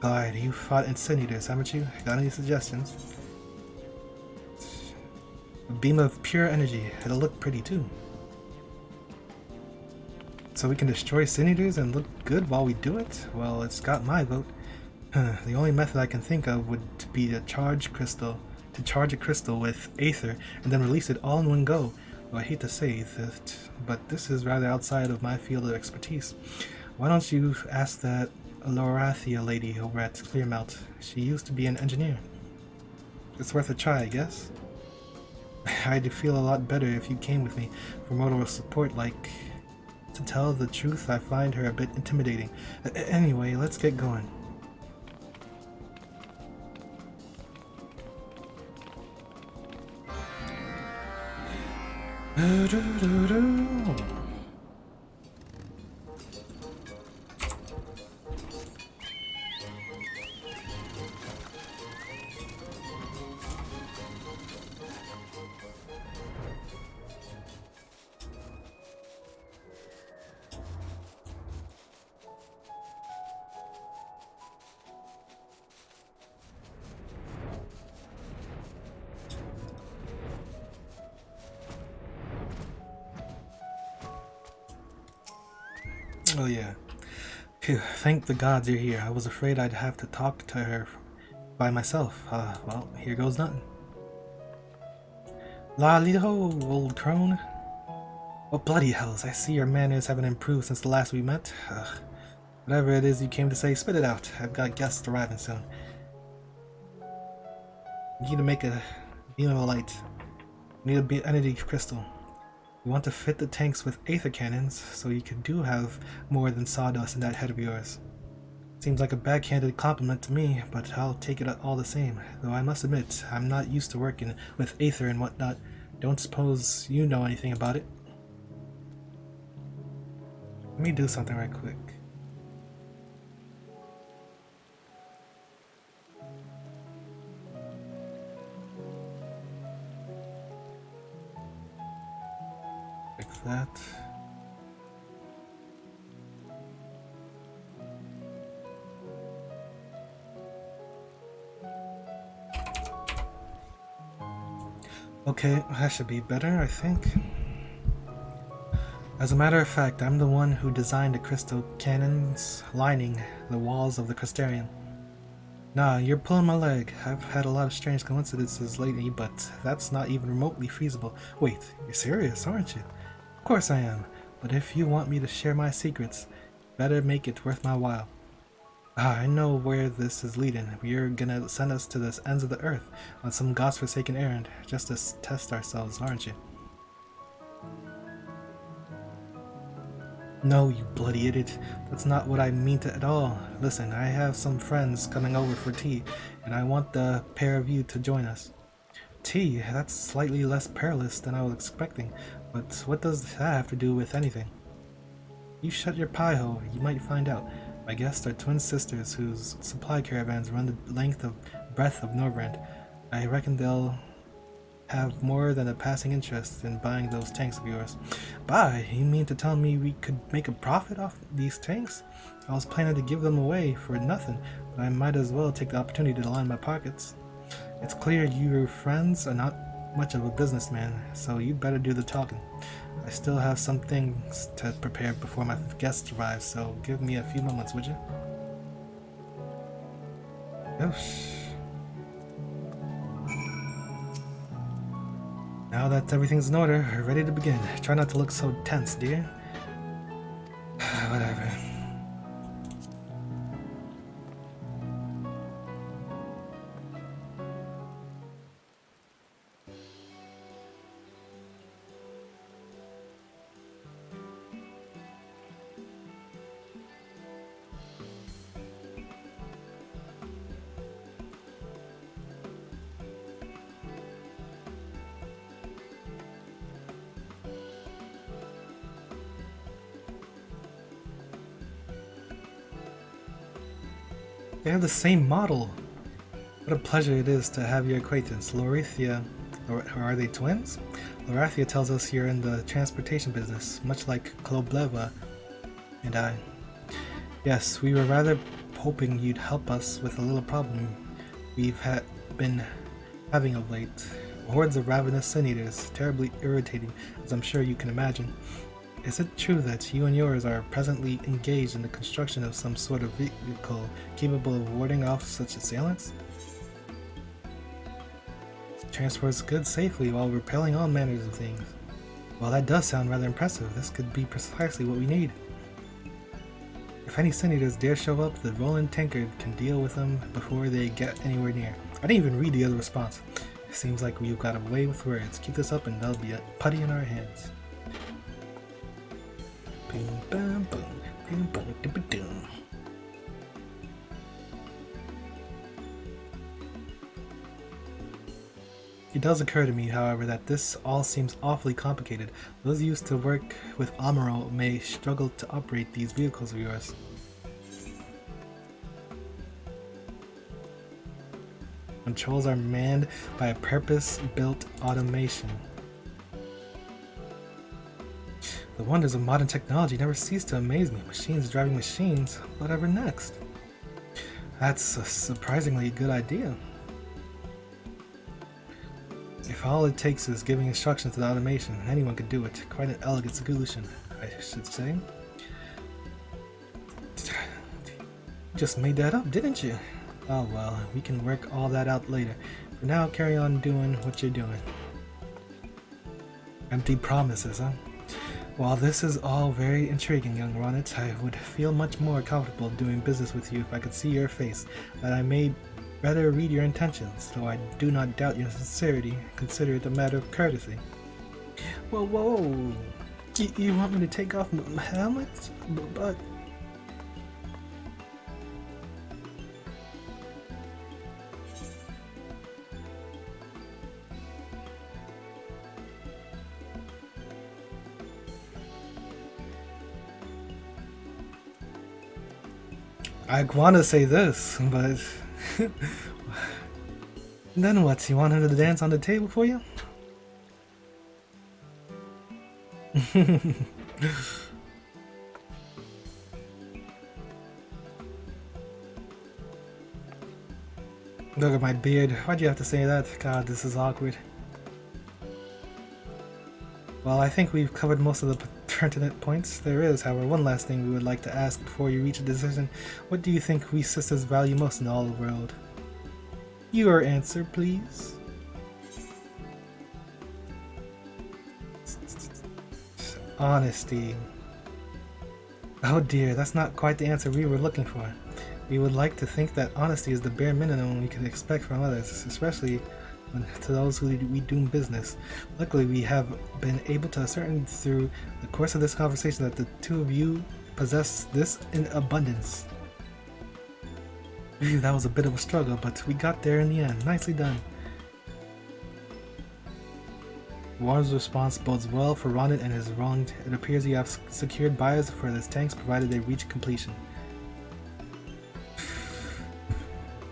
God, you fought incendiators, haven't you? Got any suggestions? A beam of pure energy. It'll look pretty too. So we can destroy incendiators and look good while we do it? Well, it's got my vote. The only method I can think of would be to charge a crystal with aether and then release it all in one go. Well, I hate to say that, but this is rather outside of my field of expertise. Why don't you ask that Lorathia lady over at Clearmount? She used to be an engineer. It's worth a try, I guess. I'd feel a lot better if you came with me for moral support. Like, to tell the truth, I find her a bit intimidating. Anyway, let's get going. Oh yeah. Phew, thank the gods you're here. I was afraid I'd have to talk to her by myself. Well, here goes nothing. La-li-ho, old crone. Oh, bloody hells, I see your manners haven't improved since the last we met. Whatever it is you came to say, spit it out. I've got guests arriving soon. You need to make a beam of light. You need an energy crystal. You want to fit the tanks with aether cannons, so you do have more than sawdust in that head of yours. Seems like a backhanded compliment to me, but I'll take it all the same. Though I must admit, I'm not used to working with aether and whatnot. Don't suppose you know anything about it? Let me do something right quick. Like that. Okay, that should be better, I think. As a matter of fact, I'm the one who designed the crystal cannons lining the walls of the Crystarium. Nah, you're pulling my leg. I've had a lot of strange coincidences lately, but that's not even remotely feasible. Wait, you're serious, aren't you? Of course I am, but if you want me to share my secrets, better make it worth my while. I know where this is leading. You're gonna send us to the ends of the earth on some godforsaken errand, just to test ourselves, aren't you? No, you bloody idiot. That's not what I mean at all. Listen, I have some friends coming over for tea, and I want the pair of you to join us. Tea? That's slightly less perilous than I was expecting, but what does that have to do with anything? You shut your pie hole, you might find out. My guests are twin sisters whose supply caravans run the breadth of Norvrand. I reckon they'll have more than a passing interest in buying those tanks of yours. Buy? You mean to tell me we could make a profit off these tanks? I was planning to give them away for nothing, but I might as well take the opportunity to line my pockets. It's clear your friends are not much of a businessman, so you'd better do the talking. I still have some things to prepare before my guests arrive, so give me a few moments, would you? Yes. Now that everything's in order, we're ready to begin. Try not to look so tense, dear. Whatever. They have the same model. What a pleasure it is to have your acquaintance, Lorathia. Or are they twins? Lorathia tells us you're in the transportation business, much like Klobleva and I. Yes, we were rather hoping you'd help us with a little problem we've been having of late. Hordes of ravenous sin eaters, terribly irritating, as I'm sure you can imagine. Is it true that you and yours are presently engaged in the construction of some sort of vehicle capable of warding off such assailants? Transports goods safely while repelling all manners of things. Well, that does sound rather impressive. This could be precisely what we need. If any sin eaters dare show up, the Roland Tankard can deal with them before they get anywhere near. I didn't even read the other response. It seems like we've got away with words. Keep this up and there'll be a putty in our hands. Boom, bam, boom, boom, boom, boom, boom. It does occur to me, however, that this all seems awfully complicated. Those used to work with Amaro may struggle to operate these vehicles of yours. Controls are manned by a purpose-built automation. The wonders of modern technology never cease to amaze me. Machines driving machines. Whatever next? That's a surprisingly good idea. If all it takes is giving instructions to the automation, anyone could do it. Quite an elegant solution, I should say. You just made that up, didn't you? Oh well, we can work all that out later. For now, carry on doing what you're doing. Empty promises, huh? While this is all very intriguing, young Ronnet, I would feel much more comfortable doing business with you if I could see your face, that I may better read your intentions. Though I do not doubt your sincerity, consider it a matter of courtesy. Whoa, whoa! You want me to take off my helmet? But... I want to say this, but then what? You want her to dance on the table for you? Look at my beard. Why'd you have to say that? God, this is awkward. Well, I think we've covered most of the pertinent points. There is, however, one last thing we would like to ask before you reach a decision. What do you think we sisters value most in all the world? Your answer, please. Honesty. Oh dear, that's not quite the answer we were looking for. We would like to think that honesty is the bare minimum we can expect from others, especially to those who we do business. Luckily, we have been able to ascertain through the course of this conversation that the two of you possess this in abundance. Phew, that was a bit of a struggle, but we got there in the end. Nicely done. Warren's response bodes well for Ronnet and his wronged. It appears you have secured buyers for his tanks provided they reach completion.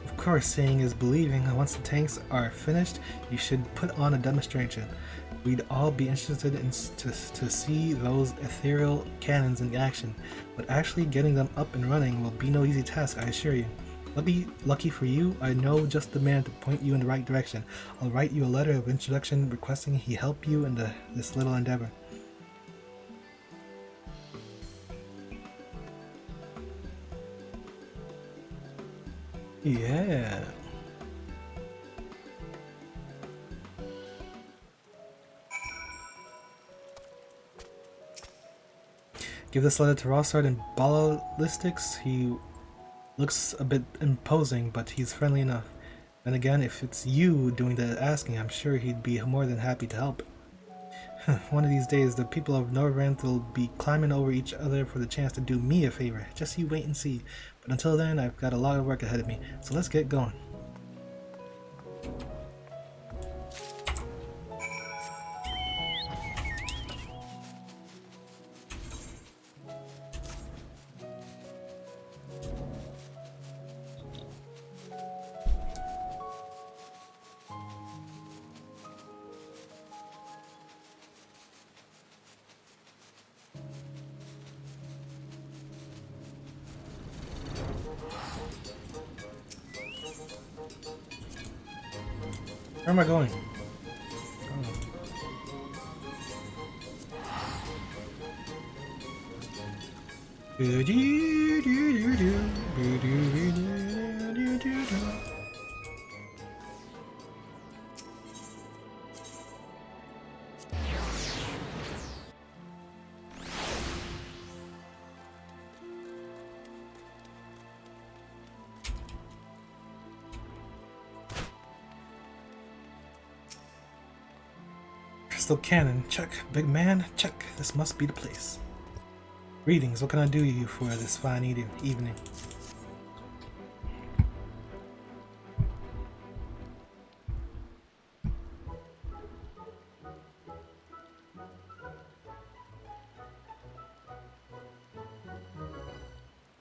Of course, seeing is believing. Once the tanks are finished, you should put on a demonstration. We'd all be interested in to see those ethereal cannons in action, but actually getting them up and running will be no easy task, I assure you. Lucky for you, I know just the man to point you in the right direction. I'll write you a letter of introduction requesting he help you in this little endeavor. Yeah. Give this letter to Rossard in ballistics. He looks a bit imposing, but he's friendly enough. And again, if it's you doing the asking, I'm sure he'd be more than happy to help. One of these days, the people of Norvranth will be climbing over each other for the chance to do me a favor. Just you wait and see. But until then, I've got a lot of work ahead of me, so let's get going. Where am I going? Crystal cannon, check. Big man, check. This must be the place. Greetings, what can I do you for this fine evening?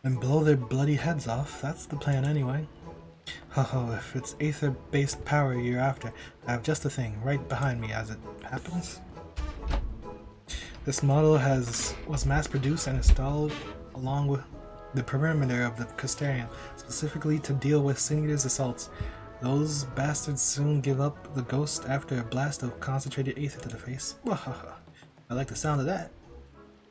And blow their bloody heads off, that's the plan anyway. Oh, if it's aether-based power you're after, I have just the thing right behind me as it happens. This model was mass-produced and installed along with the perimeter of the Custarium, specifically to deal with Sin Eater's assaults. Those bastards soon give up the ghost after a blast of concentrated aether to the face. I like the sound of that.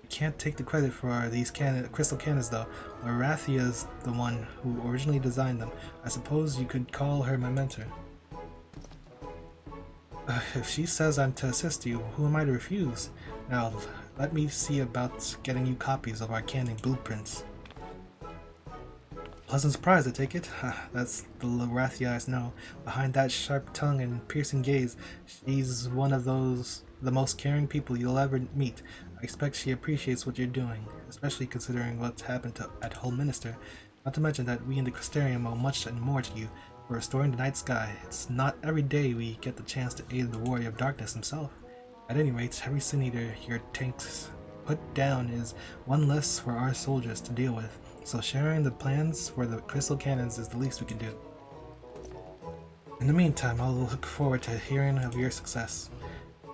I can't take the credit for these crystal cannons though. Arathia's the one who originally designed them. I suppose you could call her my mentor. If she says I'm to assist you, who am I to refuse? Now, let me see about getting you copies of our cannon blueprints. Pleasant surprise, I take it? That's the Arathia I know. Behind that sharp tongue and piercing gaze, she's one of the most caring people you'll ever meet. I expect she appreciates what you're doing, especially considering what's happened at Holminster. Not to mention that we in the Custarium owe much and more to you for restoring the night sky. It's not every day we get the chance to aid the Warrior of Darkness himself. At any rate, every Sin Eater your tanks put down is one less for our soldiers to deal with, so sharing the plans for the crystal cannons is the least we can do. In the meantime, I'll look forward to hearing of your success.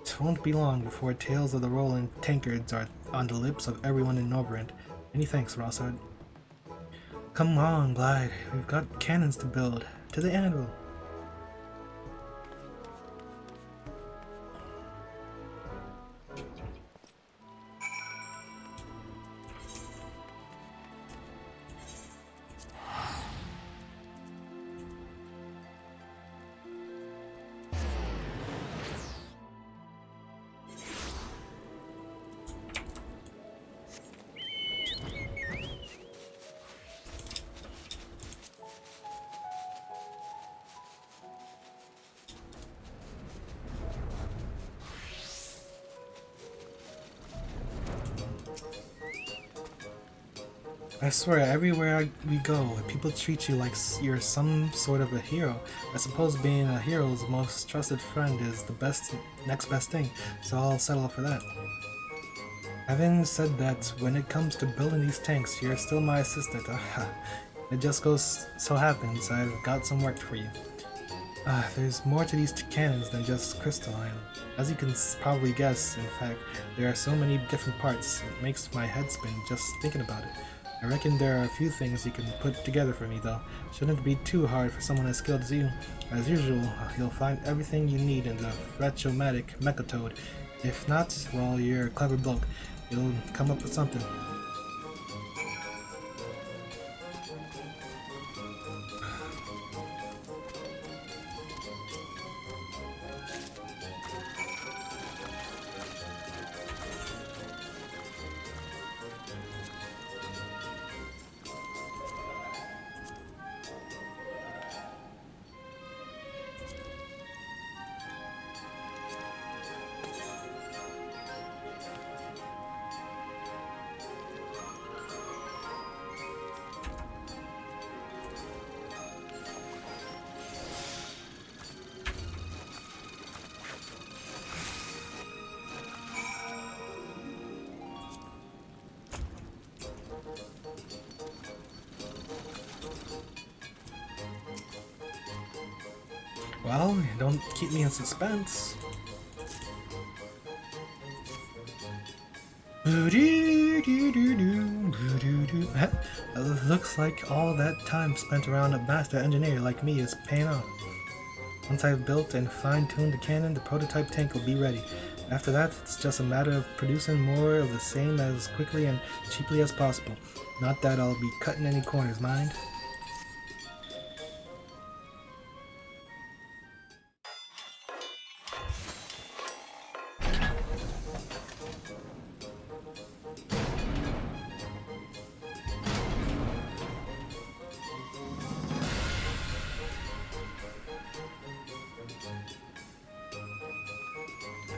It won't be long before tales of the rolling tankards are on the lips of everyone in Norbrand. Many thanks, Rossard. Come on, Glide. We've got cannons to build. To the anvil. I swear, everywhere we go, people treat you like you're some sort of a hero. I suppose being a hero's most trusted friend is the next best thing, so I'll settle for that. Having said that, when it comes to building these tanks, you're still my assistant. It just so happens I've got some work for you. There's more to these cannons than just crystalline. As you can probably guess, in fact, there are so many different parts, it makes my head spin just thinking about it. I reckon there are a few things you can put together for me though. Shouldn't be too hard for someone as skilled as you. As usual, you'll find everything you need in the Retromatic Mechatoad. If not, well, you're a clever bloke. You'll come up with something. Well, don't keep me in suspense. It looks like all that time spent around a master engineer like me is paying off. Once I've built and fine-tuned the cannon, the prototype tank will be ready. After that, it's just a matter of producing more of the same as quickly and cheaply as possible. Not that I'll be cutting any corners, mind.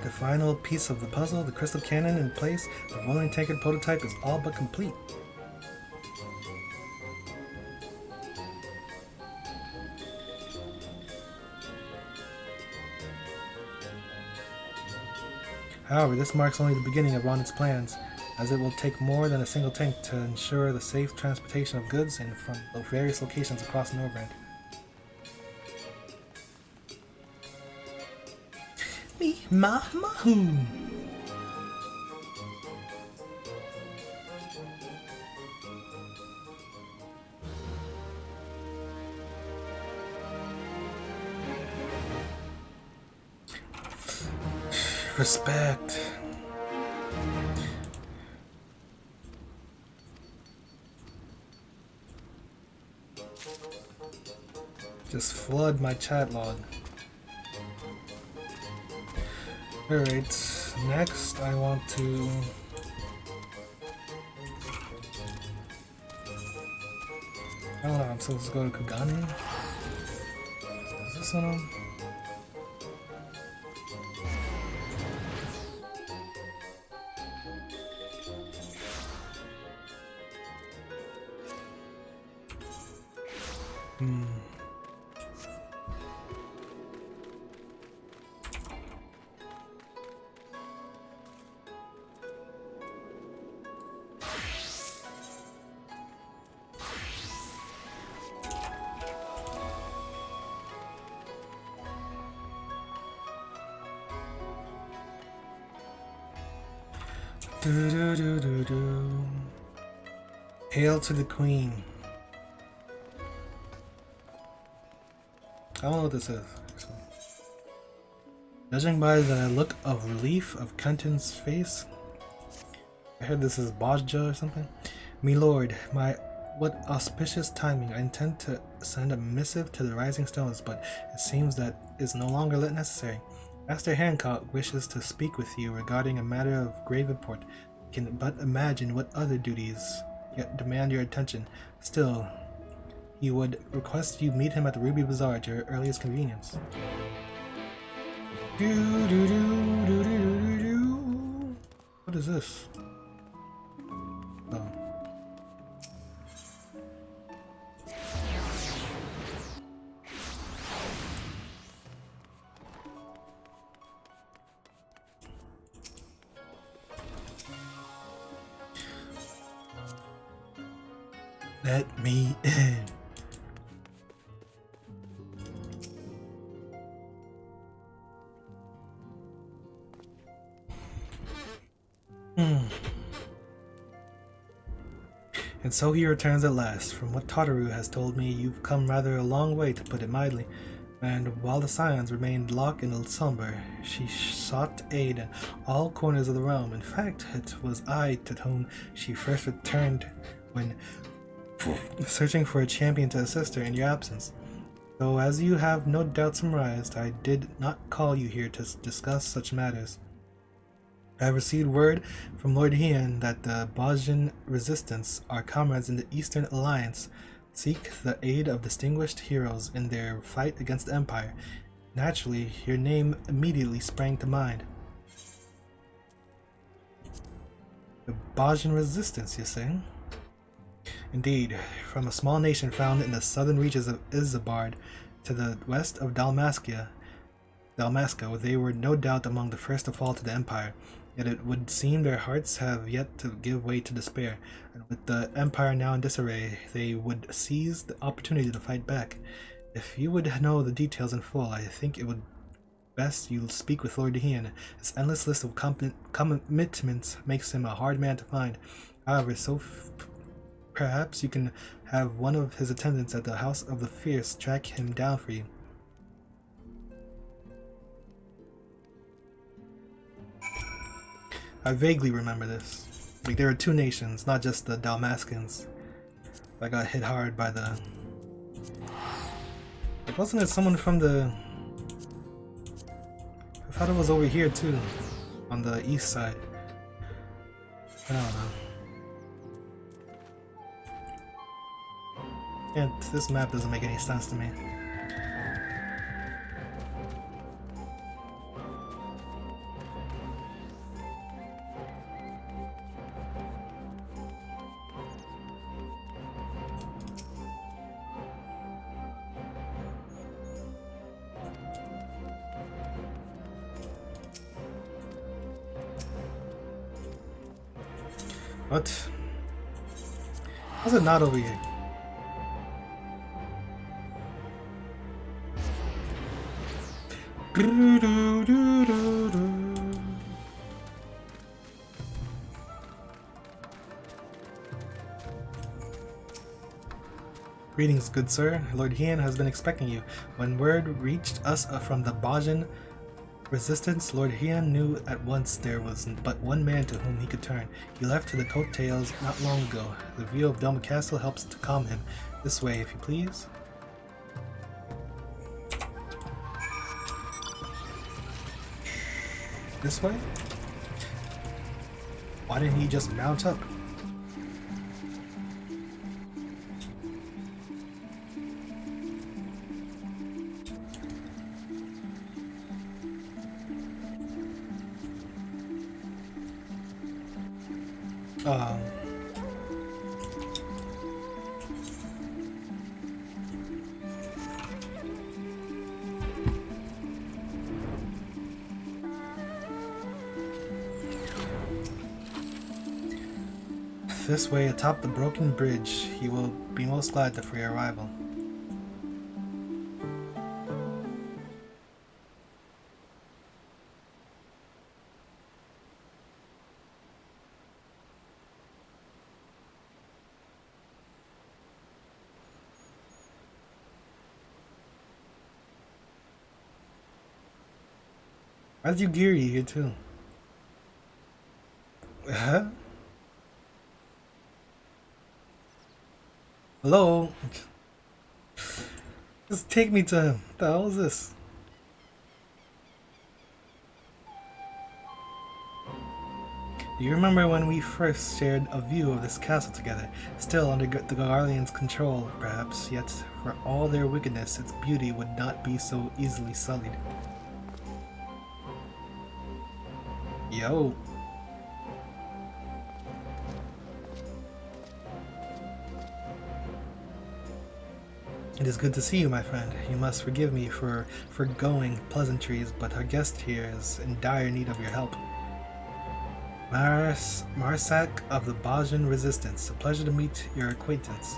The final piece of the puzzle, the crystal cannon in place, the rolling tankard prototype is all but complete. However, this marks only the beginning of Ronit's plans, as it will take more than a single tank to ensure the safe transportation of goods in from the various locations across Norvrend. Mahoo! Respect. Just flood my chat log. Alright, next I want to... I don't know, I'm supposed to go to Kugane? Is this one on? Hail to the Queen. I don't know what this is. Judging by the look of relief of Kenton's face, I heard this is Bajja or something. Me lord, what auspicious timing. I intend to send a missive to the Rising Stones, but it seems that is no longer necessary. Master Hancock wishes to speak with you regarding a matter of grave import. I can but imagine what other duties yet demand your attention. Still, he would request you meet him at the Ruby Bazaar at your earliest convenience. What is this? Oh. Let me in. And so he returns at last. From what Tataru has told me, you've come rather a long way, to put it mildly. And while the Scions remained locked in slumber, she sought aid in all corners of the realm. In fact, it was I to whom she first returned when searching for a champion to assist her in your absence. Though as you have no doubt summarized, I did not call you here to discuss such matters. I have received word from Lord Heian that the Bajan resistance, our comrades in the Eastern Alliance, seek the aid of distinguished heroes in their fight against the Empire. Naturally, your name immediately sprang to mind. The Bajan resistance, you say? Indeed, from a small nation found in the southern reaches of Isambard to the west of Dalmasco, they were no doubt among the first to fall to the Empire. Yet it would seem their hearts have yet to give way to despair, and with the Empire now in disarray, they would seize the opportunity to fight back. If you would know the details in full, I think it would best you speak with Lord Heian. His endless list of commitments makes him a hard man to find. However, perhaps you can have one of his attendants at the House of the Fierce track him down for you. I vaguely remember this. Like, there were two nations, not just the Dalmascans, that got hit hard by the... Like, wasn't it someone from the... I thought it was over here too, on the east side. I don't know. And this map doesn't make any sense to me. What? How's it not over here? Greetings, good sir. Lord Hien has been expecting you. When word reached us from the Bajan resistance, Lord Hien knew at once there was but one man to whom he could turn. He left to the coattails not long ago. The view of Delma Castle helps to calm him. This way, if you please. This way? Why didn't he just mount up? This way, atop the broken bridge, he will be most glad for your arrival. Why'd you gear you here too? Huh? Hello? Just take me to him. What the hell is this? Do you remember when we first shared a view of this castle together? Still under the Guardian's control, perhaps, yet for all their wickedness, its beauty would not be so easily sullied. Yo. It is good to see you, my friend. You must forgive me for forgoing pleasantries, but our guest here is in dire need of your help. Marsak of the Bajan Resistance. A pleasure to meet your acquaintance.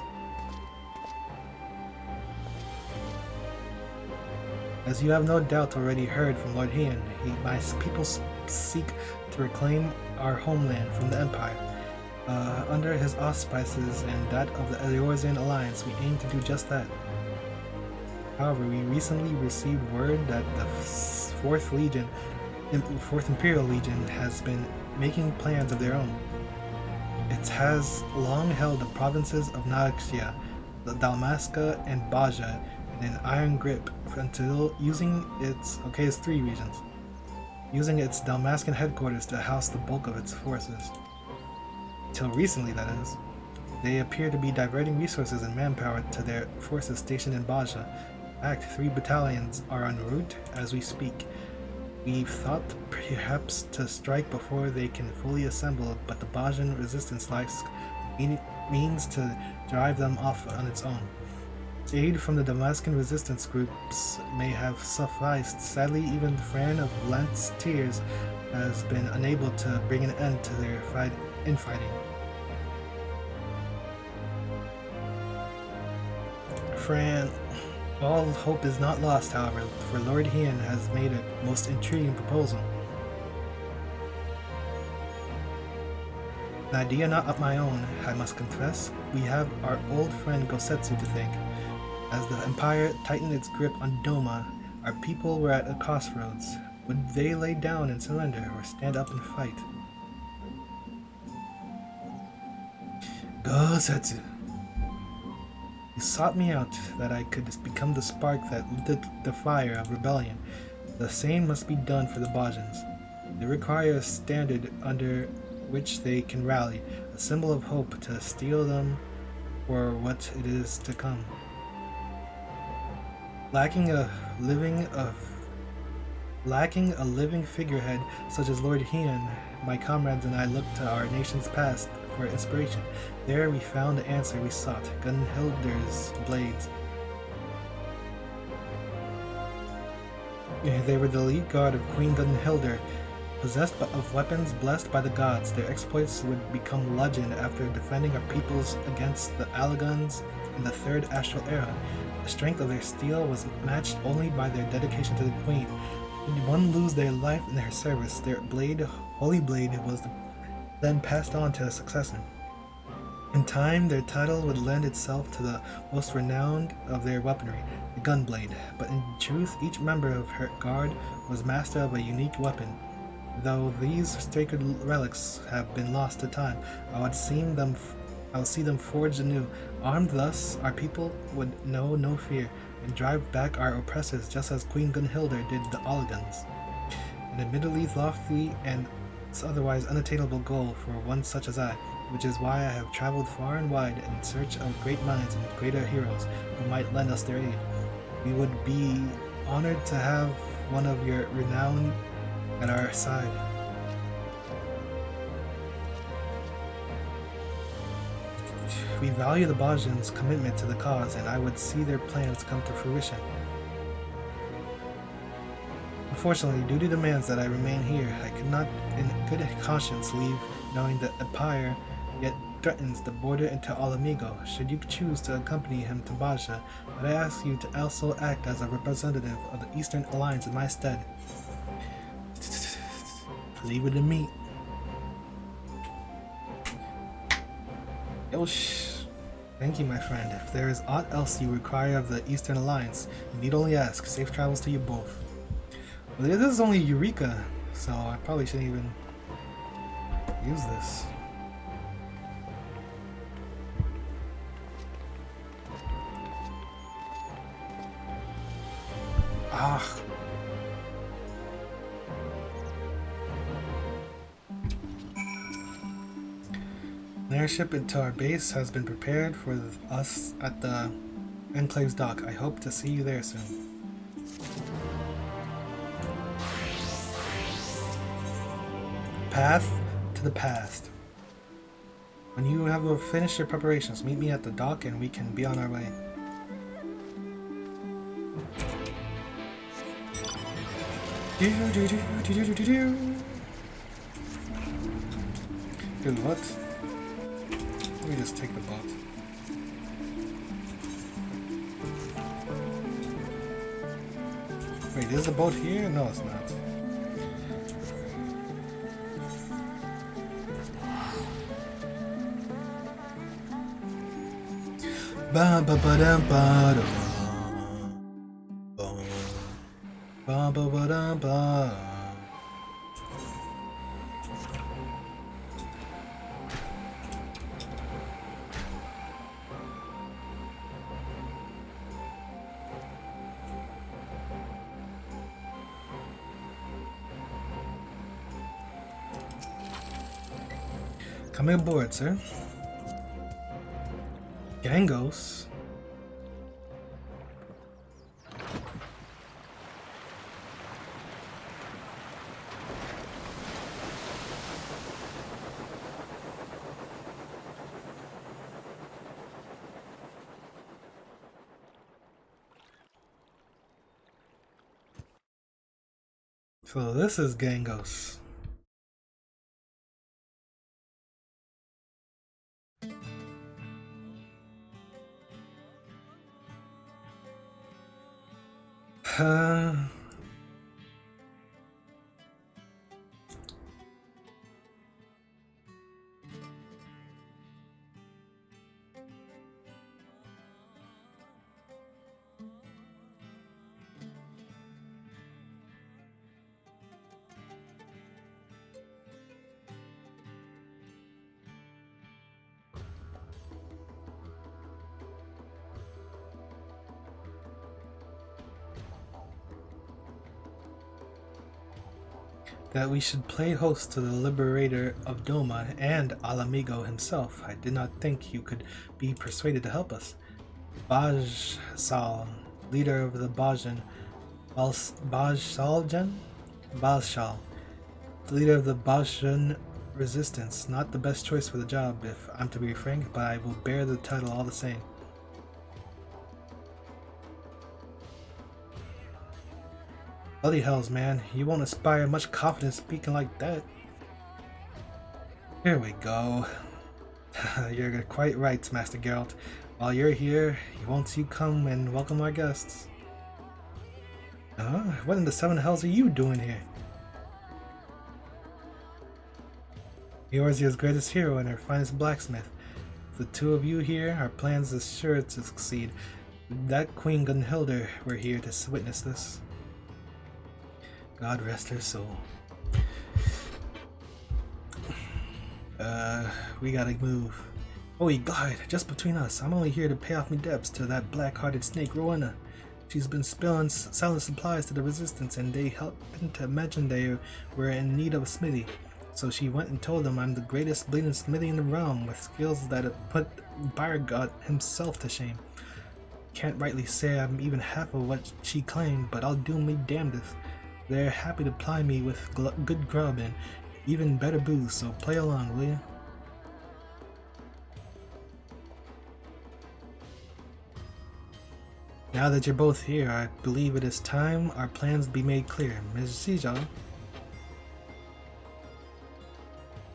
As you have no doubt already heard from Lord Hien, my people seek to reclaim our homeland from the Empire. Under his auspices and that of the Eorzean Alliance, we aim to do just that. However, we recently received word that the 4th Imperial Legion has been making plans of their own. It has long held the provinces of Naxia, the Dalmasca, and Baja in an iron grip until using its, it's 3 regions, using its Dalmascan headquarters to house the bulk of its forces. Till recently, that is. They appear to be diverting resources and manpower to their forces stationed in Baja. In fact, 3 battalions are en route as we speak. We've thought perhaps to strike before they can fully assemble, but the Bajan resistance lacks means to drive them off on its own. Aid from the Damascan resistance groups may have sufficed. Sadly, even Fran of Lent's Tears has been unable to bring an end to their infighting. Fran, all hope is not lost, however, for Lord Hien has made a most intriguing proposal. An idea not of my own, I must confess. We have our old friend Gosetsu to thank. As the Empire tightened its grip on Doma, our people were at a crossroads. Would they lay down and surrender, or stand up and fight? Go Setsu. You sought me out that I could become the spark that lit the fire of rebellion. The same must be done for the Bajans. They require a standard under which they can rally, a symbol of hope to steel them for what it is to come. Lacking a living figurehead such as Lord Heian, my comrades and I looked to our nation's past for inspiration. There we found the answer we sought, Gunhilder's blades. They were the elite guard of Queen Gunhilder, possessed of weapons blessed by the gods. Their exploits would become legend after defending our peoples against the Allagans in the Third Astral Era. The strength of their steel was matched only by their dedication to the Queen. Should one lose their life in her service, their holy blade, was then passed on to a successor. In time, their title would lend itself to the most renowned of their weaponry, the gunblade. But in truth, each member of her guard was master of a unique weapon. Though these sacred relics have been lost to time, I would see them forged anew. Armed thus, our people would know no fear, and drive back our oppressors just as Queen Gunhilder did the Allagans. An admittedly lofty and otherwise unattainable goal for one such as I, which is why I have traveled far and wide in search of great minds and greater heroes who might lend us their aid. We would be honored to have one of your renown at our side. We value the Bajans' commitment to the cause, and I would see their plans come to fruition. Unfortunately, duty demands that I remain here. I could not in good conscience leave, knowing that Empire yet threatens the border into Alamigo. Should you choose to accompany him to Baja, but I ask you to also act as a representative of the Eastern Alliance in my stead. Leave it to me. Thank you, my friend. If there is aught else you require of the Eastern Alliance, you need only ask. Safe travels to you both. Well, this is only Eureka, so I probably shouldn't even use this. Ah. An airship into our base has been prepared for us at the Enclave's dock. I hope to see you there soon. Path to the past. When you have finished your preparations, meet me at the dock and we can be on our way. Dude, what? Let me just take the boat. Wait, is the boat here? No, it's not. Ba ba ba da ba da ba ba ba da ba. Coming aboard, sir. Gangos. So this is Gangos. that we should play host to the liberator of Doma and Alamigo himself. I did not think you could be persuaded to help us. Bajsal, leader of the Bajan, Bajsaljan? Bajshal, the leader of the Bajan resistance. Not the best choice for the job, if I'm to be frank, but I will bear the title all the same. Bloody hells, man. You won't inspire much confidence speaking like that. Here we go. You're quite right, Master Geralt. While you're here, won't you come and welcome our guests? What in the seven hells are you doing here? Eorzea's greatest hero and her finest blacksmith. With the two of you here, our plans are sure to succeed. That Queen Gunhilda were here to witness this. God rest her soul. We gotta move. Oh, you glide, just between us. I'm only here to pay off my debts to that black-hearted snake, Rowena. She's been selling supplies to the resistance, and they happened to imagine they were in need of a smithy. So she went and told them I'm the greatest bleeding smithy in the realm, with skills that have put Birgott himself to shame. Can't rightly say I'm even half of what she claimed, but I'll do me damnedest. They're happy to ply me with good grub and even better booze, so play along, will you? Now that you're both here, I believe it is time our plans be made clear. Ms. Sijan?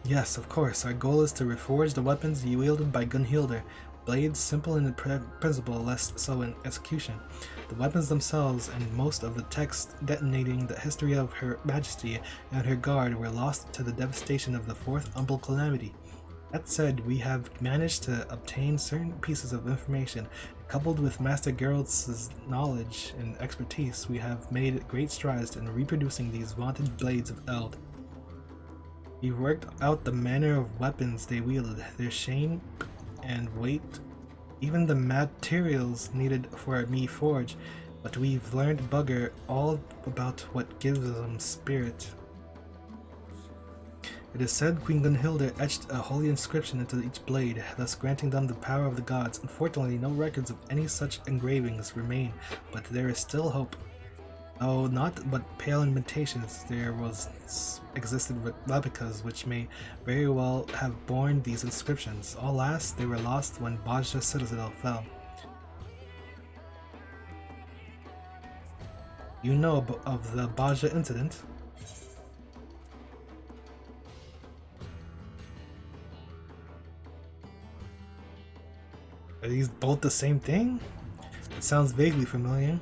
Yes, of course. Our goal is to reforge the weapons wielded by Gunhilda. Blades simple in principle, less so in execution. The weapons themselves and most of the text detonating the history of Her Majesty and her guard were lost to the devastation of the Fourth Umbral Calamity. That said, we have managed to obtain certain pieces of information. Coupled with Master Geralt's knowledge and expertise, we have made great strides in reproducing these vaunted blades of Eld. We worked out the manner of weapons they wielded, their shape and weight, even the materials needed for me forge, but we've learned bugger all about what gives them spirit. It is said Queen Gunhilda etched a holy inscription into each blade, thus granting them the power of the gods. Unfortunately, no records of any such engravings remain, but there is still hope. Though not but pale imitations, there existed replicas which may very well have borne these inscriptions. Alas, they were lost when Bajra Citadel fell. You know of the Bajra incident? Are these both the same thing? It sounds vaguely familiar.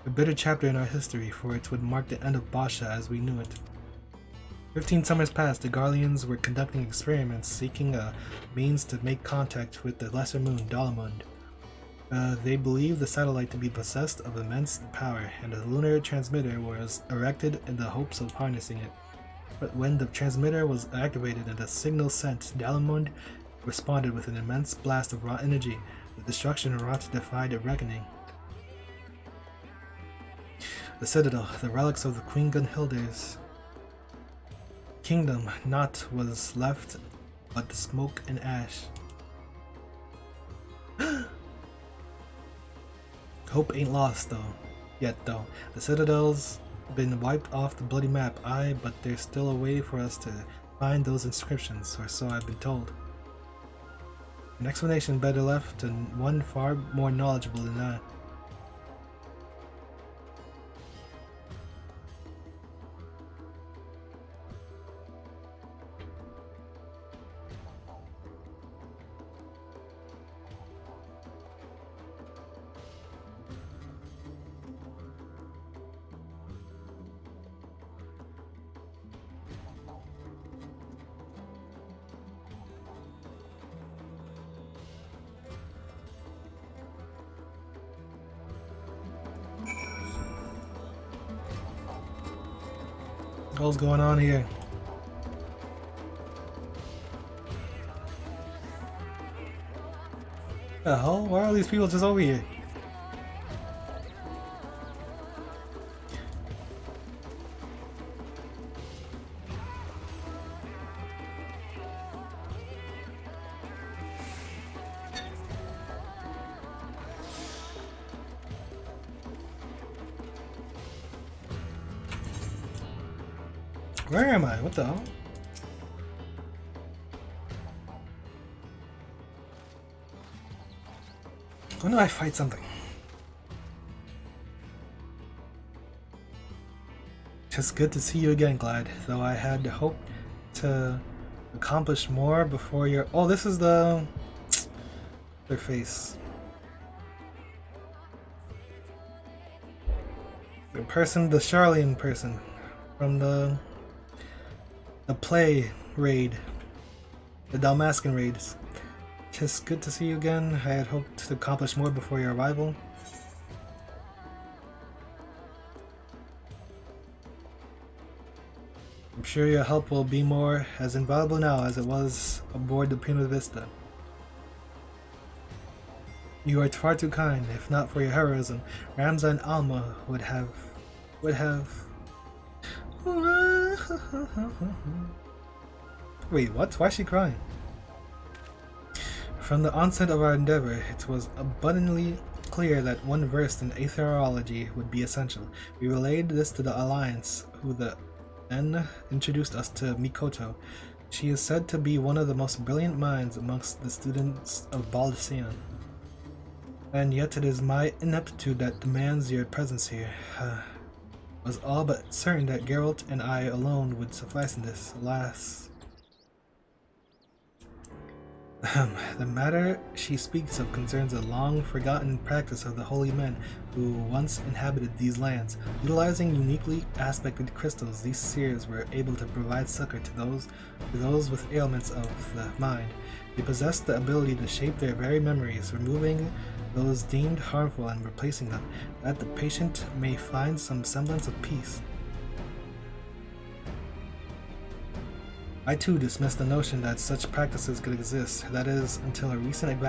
A bitter chapter in our history, for it would mark the end of Basha as we knew it. 15 summers passed, the Garleans were conducting experiments, seeking a means to make contact with the lesser moon, Dalamund. They believed the satellite to be possessed of immense power, and a lunar transmitter was erected in the hopes of harnessing it. But when the transmitter was activated and the signal sent, Dalamund responded with an immense blast of raw energy. The destruction wrought defied a reckoning. The Citadel, the relics of the Queen Gunhilda's kingdom, naught was left but smoke and ash. Hope ain't lost yet though. The Citadel's been wiped off the bloody map, aye, but there's still a way for us to find those inscriptions, or so I've been told. An explanation better left to one far more knowledgeable than I. What's going on here? The hell? Why are these people just over here? Where am I? What the hell? When do I fight something? Just good to see you again, Glad. Though I had hoped to accomplish more before your... Oh, this is their face. The person, the Charlene person from the play raid, the Dalmascan raids. Just good to see you again. I had hoped to accomplish more before your arrival. I'm sure your help will be more as invaluable now as it was aboard the Prima Vista. You are far too kind. If not for your heroism, Ramza and Alma would have... Wait, what? Why is she crying? From the onset of our endeavor, it was abundantly clear that one versed in aetherology would be essential. We relayed this to the Alliance, who then introduced us to Mikoto. She is said to be one of the most brilliant minds amongst the students of Baldician. And yet it is my ineptitude that demands your presence here. Was all but certain that Geralt and I alone would suffice in this. Alas. The matter she speaks of concerns a long-forgotten practice of the holy men who once inhabited these lands. Utilizing uniquely aspected crystals, these seers were able to provide succor to those with ailments of the mind. They possessed the ability to shape their very memories, removing those deemed harmful and replacing them, that the patient may find some semblance of peace. I too dismissed the notion that such practices could exist, that is, until a recent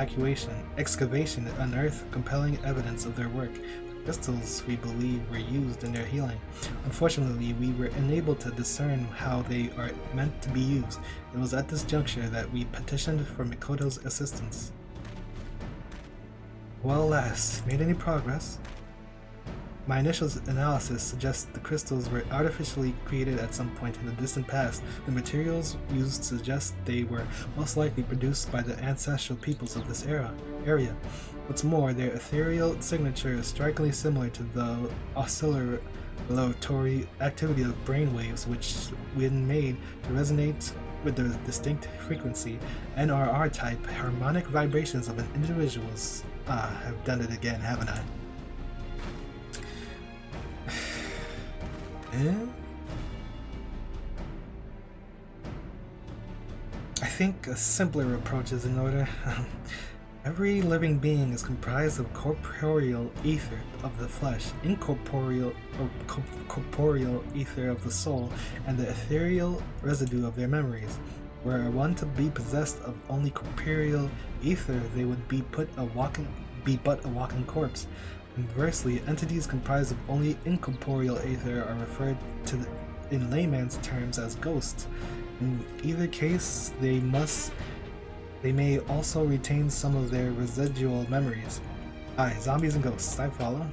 excavation unearthed compelling evidence of their work. The crystals, we believe, were used in their healing. Unfortunately, we were unable to discern how they are meant to be used. It was at this juncture that we petitioned for Mikoto's assistance. Well, lass, made any progress? My initial analysis suggests the crystals were artificially created at some point in the distant past. The materials used suggest they were most likely produced by the ancestral peoples of this area. What's more, their ethereal signature is strikingly similar to the oscillatory activity of brainwaves, which, when made to resonate with the distinct frequency, NRR type harmonic vibrations of an individual's... I've done it again, haven't I? I think a simpler approach is in order. Every living being is comprised of corporeal ether of the flesh, incorporeal or corporeal ether of the soul, and the ethereal residue of their memories. Were one to be possessed of only corporeal ether, they would be but a walking corpse. Conversely, entities comprised of only incorporeal ether are referred to in layman's terms as ghosts. In either case, they may also retain some of their residual memories. Aye, zombies and ghosts, I follow.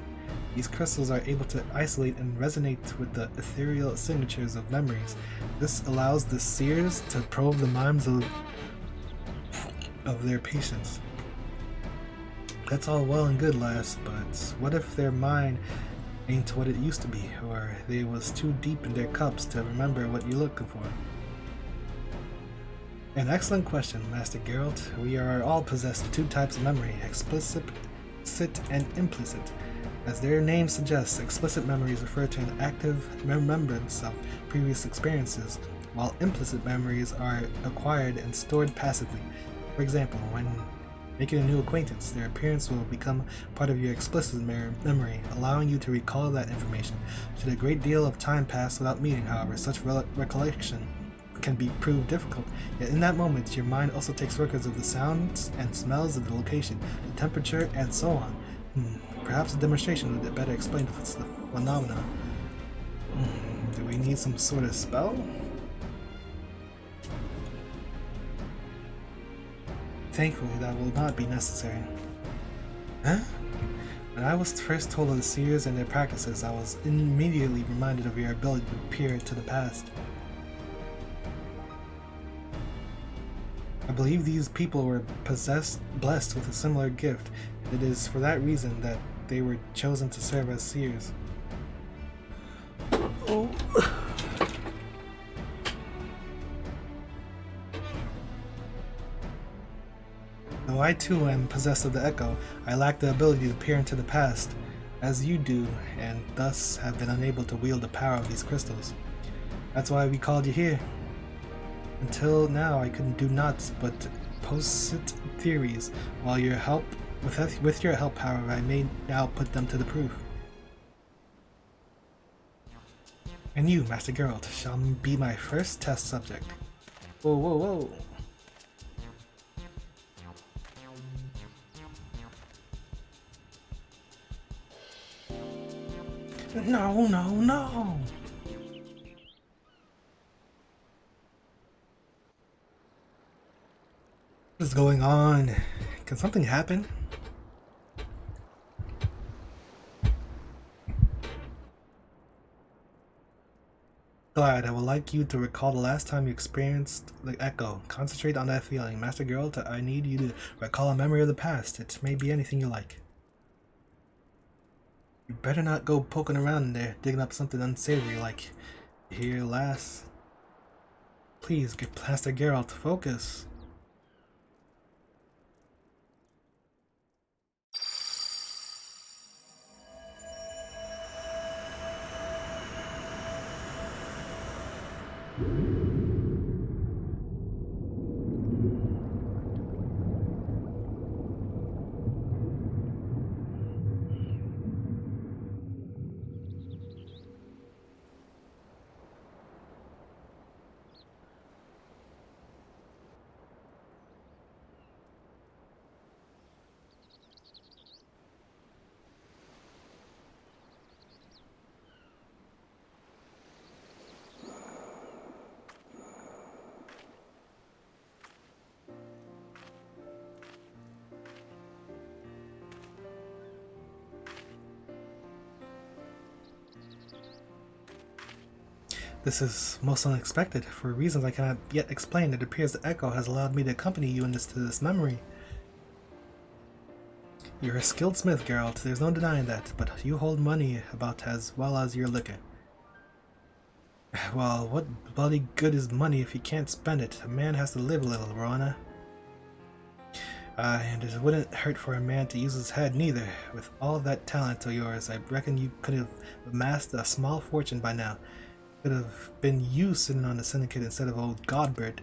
These crystals are able to isolate and resonate with the ethereal signatures of memories. This allows the seers to probe the minds of their patients. That's all well and good, lass, but what if their mind ain't what it used to be, or they was too deep in their cups to remember what you're looking for? An excellent question, Master Geralt. We are all possessed of two types of memory, explicit and implicit. As their name suggests, explicit memories refer to an active remembrance of previous experiences, while implicit memories are acquired and stored passively. For example, when making a new acquaintance, their appearance will become part of your explicit memory, allowing you to recall that information. Should a great deal of time pass without meeting, however, such recollection can be proved difficult. Yet in that moment, your mind also takes records of the sounds and smells of the location, the temperature, and so on. Perhaps a demonstration would better explain the phenomena. Do we need some sort of spell? Thankfully, that will not be necessary. Huh? When I was first told of the seers and their practices, I was immediately reminded of your ability to peer to the past. believe these people were blessed with a similar gift. It is for that reason that they were chosen to serve as seers. Oh. Though I too am possessed of the echo, I lack the ability to peer into the past, as you do, and thus have been unable to wield the power of these crystals. That's why we called you here. Until now, I couldn't do naught but posit theories. With your help, however, I may now put them to the proof. And you, Master Geralt, shall be my first test subject. Whoa, whoa, whoa. No, no, no! What is going on? Can something happen? Glad. I would like you to recall the last time you experienced the echo. Concentrate on that feeling. Master Geralt, I need you to recall a memory of the past. It may be anything you like. You better not go poking around in there, digging up something unsavory like here last. Please, Master Geralt, focus. This is most unexpected. For reasons I cannot yet explain, it appears the echo has allowed me to accompany you to this memory. You're a skilled smith, Geralt, there's no denying that, but you hold money about as well as your liquor. Well, what bloody good is money if you can't spend it? A man has to live a little, Rona. And it wouldn't hurt for a man to use his head neither. With all that talent of yours, I reckon you could have amassed a small fortune by now. Could have been you sitting on the syndicate instead of old Godbert.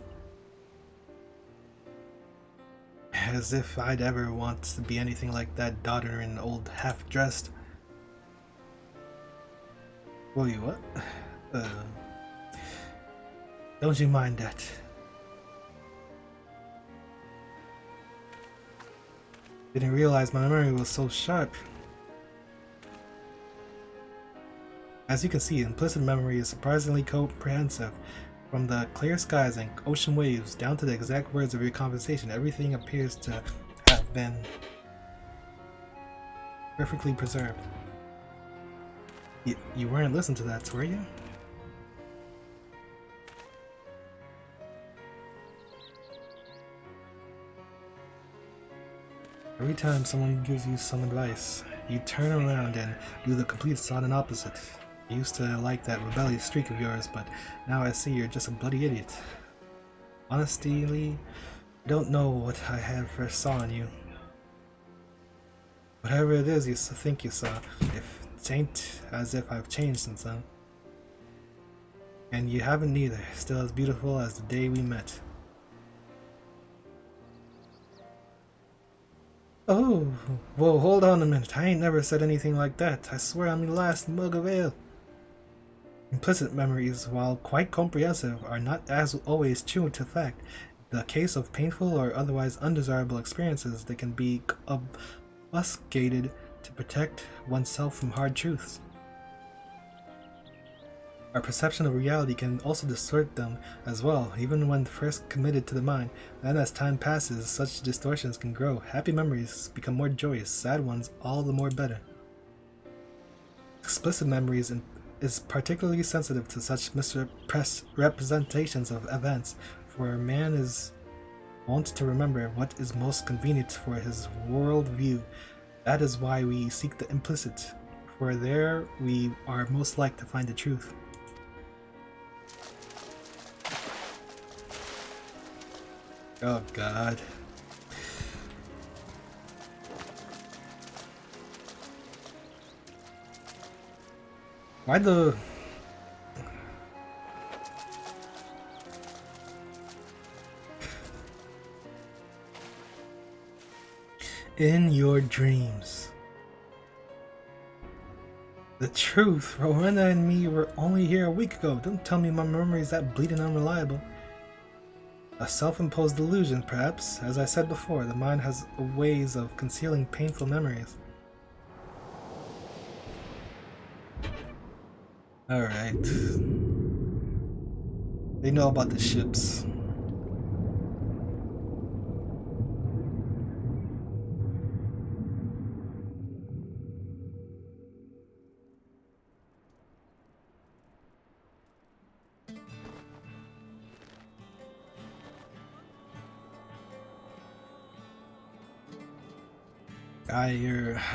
As if I'd ever want to be anything like that doddering old half-dressed. Whoa, you what? Don't you mind that. Didn't realize my memory was so sharp. As you can see, implicit memory is surprisingly comprehensive. From the clear skies and ocean waves down to the exact words of your conversation, everything appears to have been perfectly preserved. You weren't listening to that, were you? Every time someone gives you some advice, you turn around and do the complete sudden opposite. I used to like that rebellious streak of yours, but now I see you're just a bloody idiot. Honestly, I don't know what I had first saw in you. Whatever it is you think you saw, if it ain't as if I've changed since then. And you haven't neither, still as beautiful as the day we met. Oh, whoa, hold on a minute, I ain't never said anything like that. I swear on me last mug of ale. Implicit memories, while quite comprehensive, are not as always true to fact. In the case of painful or otherwise undesirable experiences, they can be obfuscated to protect oneself from hard truths. Our perception of reality can also distort them as well, even when first committed to the mind. Then as time passes, such distortions can grow. Happy memories become more joyous, sad ones all the more better. Explicit memories is particularly sensitive to such misrepresentations of events, for man is wants to remember what is most convenient for his world view. That is why we seek the implicit, for there we are most like to find the truth. Oh God. Why the... In your dreams. The truth. Rowena and me were only here a week ago. Don't tell me my memory is that bleeding unreliable. A self-imposed delusion, perhaps. As I said before, the mind has ways of concealing painful memories. Alright. They know about the ships.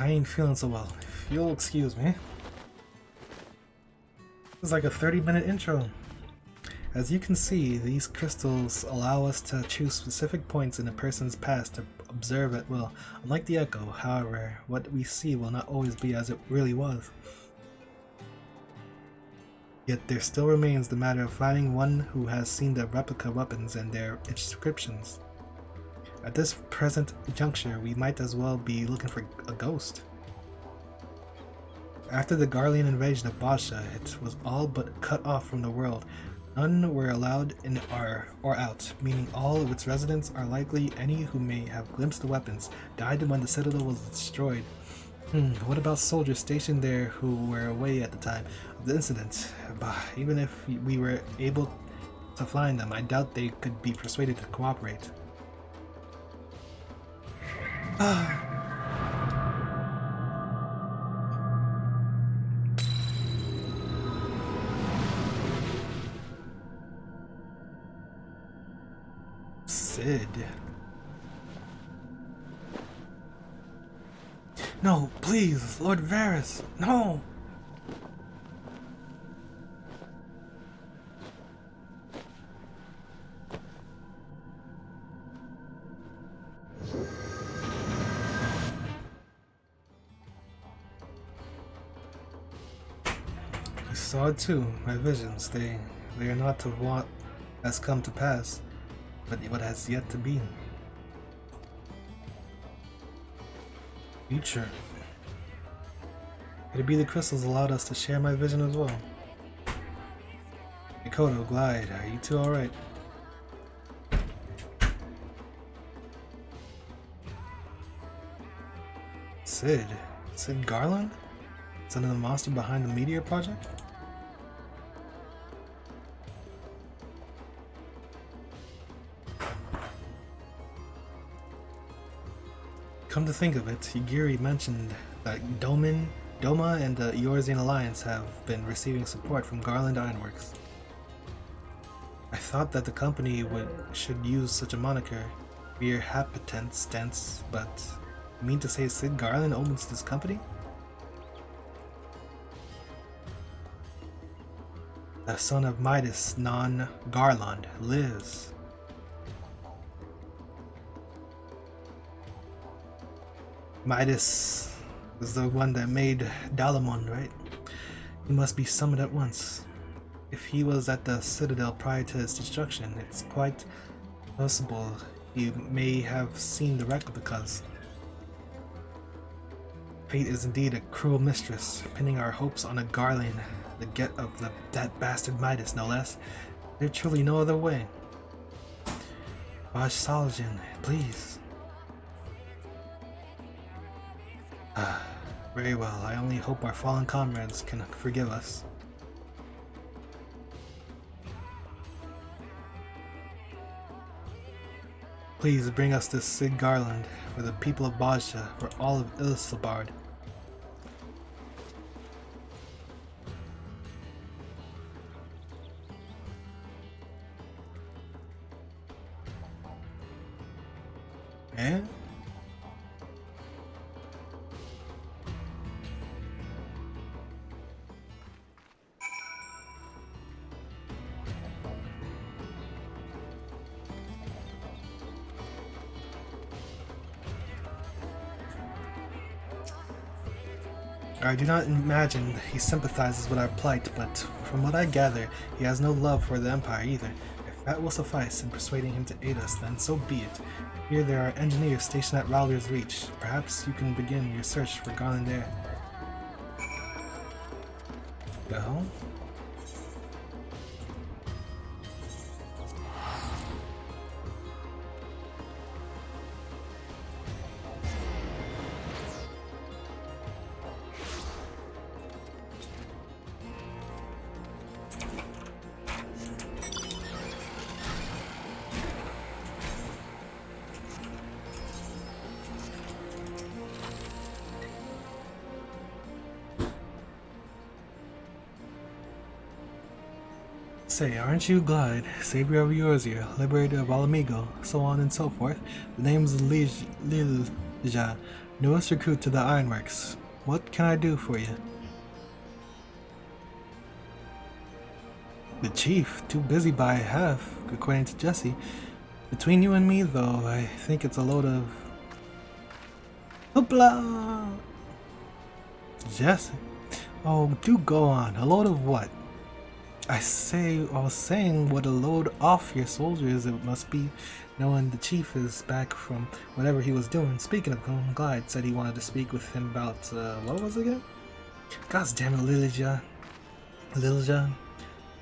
I ain't feeling so well. If you'll excuse me. It's like a 30-minute intro. As you can see, these crystals allow us to choose specific points in a person's past to observe at will. Unlike the echo, however, what we see will not always be as it really was. Yet there still remains the matter of finding one who has seen the replica weapons and their inscriptions. At this present juncture, we might as well be looking for a ghost. After the Garlean invasion of Basha, it was all but cut off from the world. None were allowed in or out, meaning all of its residents are likely any who may have glimpsed the weapons, died when the citadel was destroyed. What about soldiers stationed there who were away at the time of the incident? Bah, even if we were able to find them, I doubt they could be persuaded to cooperate. Sid. No, please, Lord Varys, no! I saw it too, my visions. They are not of what has come to pass, but what has yet to be. Future. Could it be the crystals allowed us to share my vision as well? Mikoto, Glide, are you two alright? Sid Garland? Son of the monster behind the Meteor Project? Come to think of it, Yugiri mentioned that Doma and the Eorzean Alliance have been receiving support from Garland Ironworks. I thought that the company should use such a moniker, mere happenstance, but you mean to say Sid Garland owns this company? The son of Midas, non-Garland, lives. Midas was the one that made Dalamon, right? He must be summoned at once. If he was at the Citadel prior to its destruction, it's quite possible he may have seen the replicas. Fate is indeed a cruel mistress, pinning our hopes on a Garlean, the get of that bastard Midas, no less. There's truly no other way. Vaj Saljan, please. Very well, I only hope our fallen comrades can forgive us. Please bring us this Sid Garland, for the people of Bajja, for all of Ilsabard. Eh? I do not imagine he sympathizes with our plight, but from what I gather, he has no love for the Empire either. If that will suffice in persuading him to aid us, then so be it. Here there are engineers stationed at Rowler's Reach. Perhaps you can begin your search for Garland Air. The hell? Say, aren't you Glide, savior of Eorzea, liberator of Alamigo, so on and so forth? The name's Lilja, newest recruit to the Ironworks. What can I do for you? The chief, too busy by half, according to Jesse. Between you and me, though, I think it's a load of... Hoopla! Jesse? Oh, do go on. A load of what? I was saying what a load off your soldiers it must be, knowing the chief is back from whatever he was doing. Speaking of whom, Glide said he wanted to speak with him about, what was it again? Gosh damn it, Lilja. Lilja,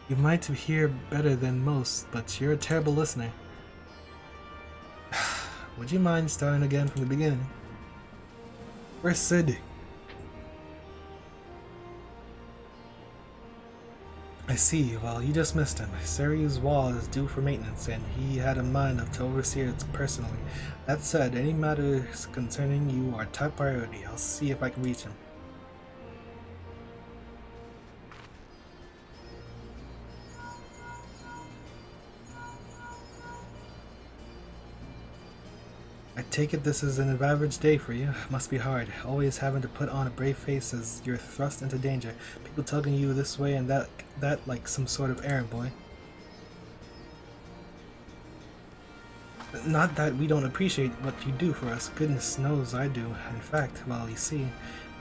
you might hear better than most, but you're a terrible listener. Would you mind starting again from the beginning? Where's Sid? I see. Well, you just missed him. Saryu's wall is due for maintenance, and he had in mind to oversee it personally. That said, any matters concerning you are top priority. I'll see if I can reach him. I take it this is an average day for you. Must be hard, always having to put on a brave face as you're thrust into danger. People tugging you this way and that like some sort of errand boy. Not that we don't appreciate what you do for us. Goodness knows I do. In fact, well, you see,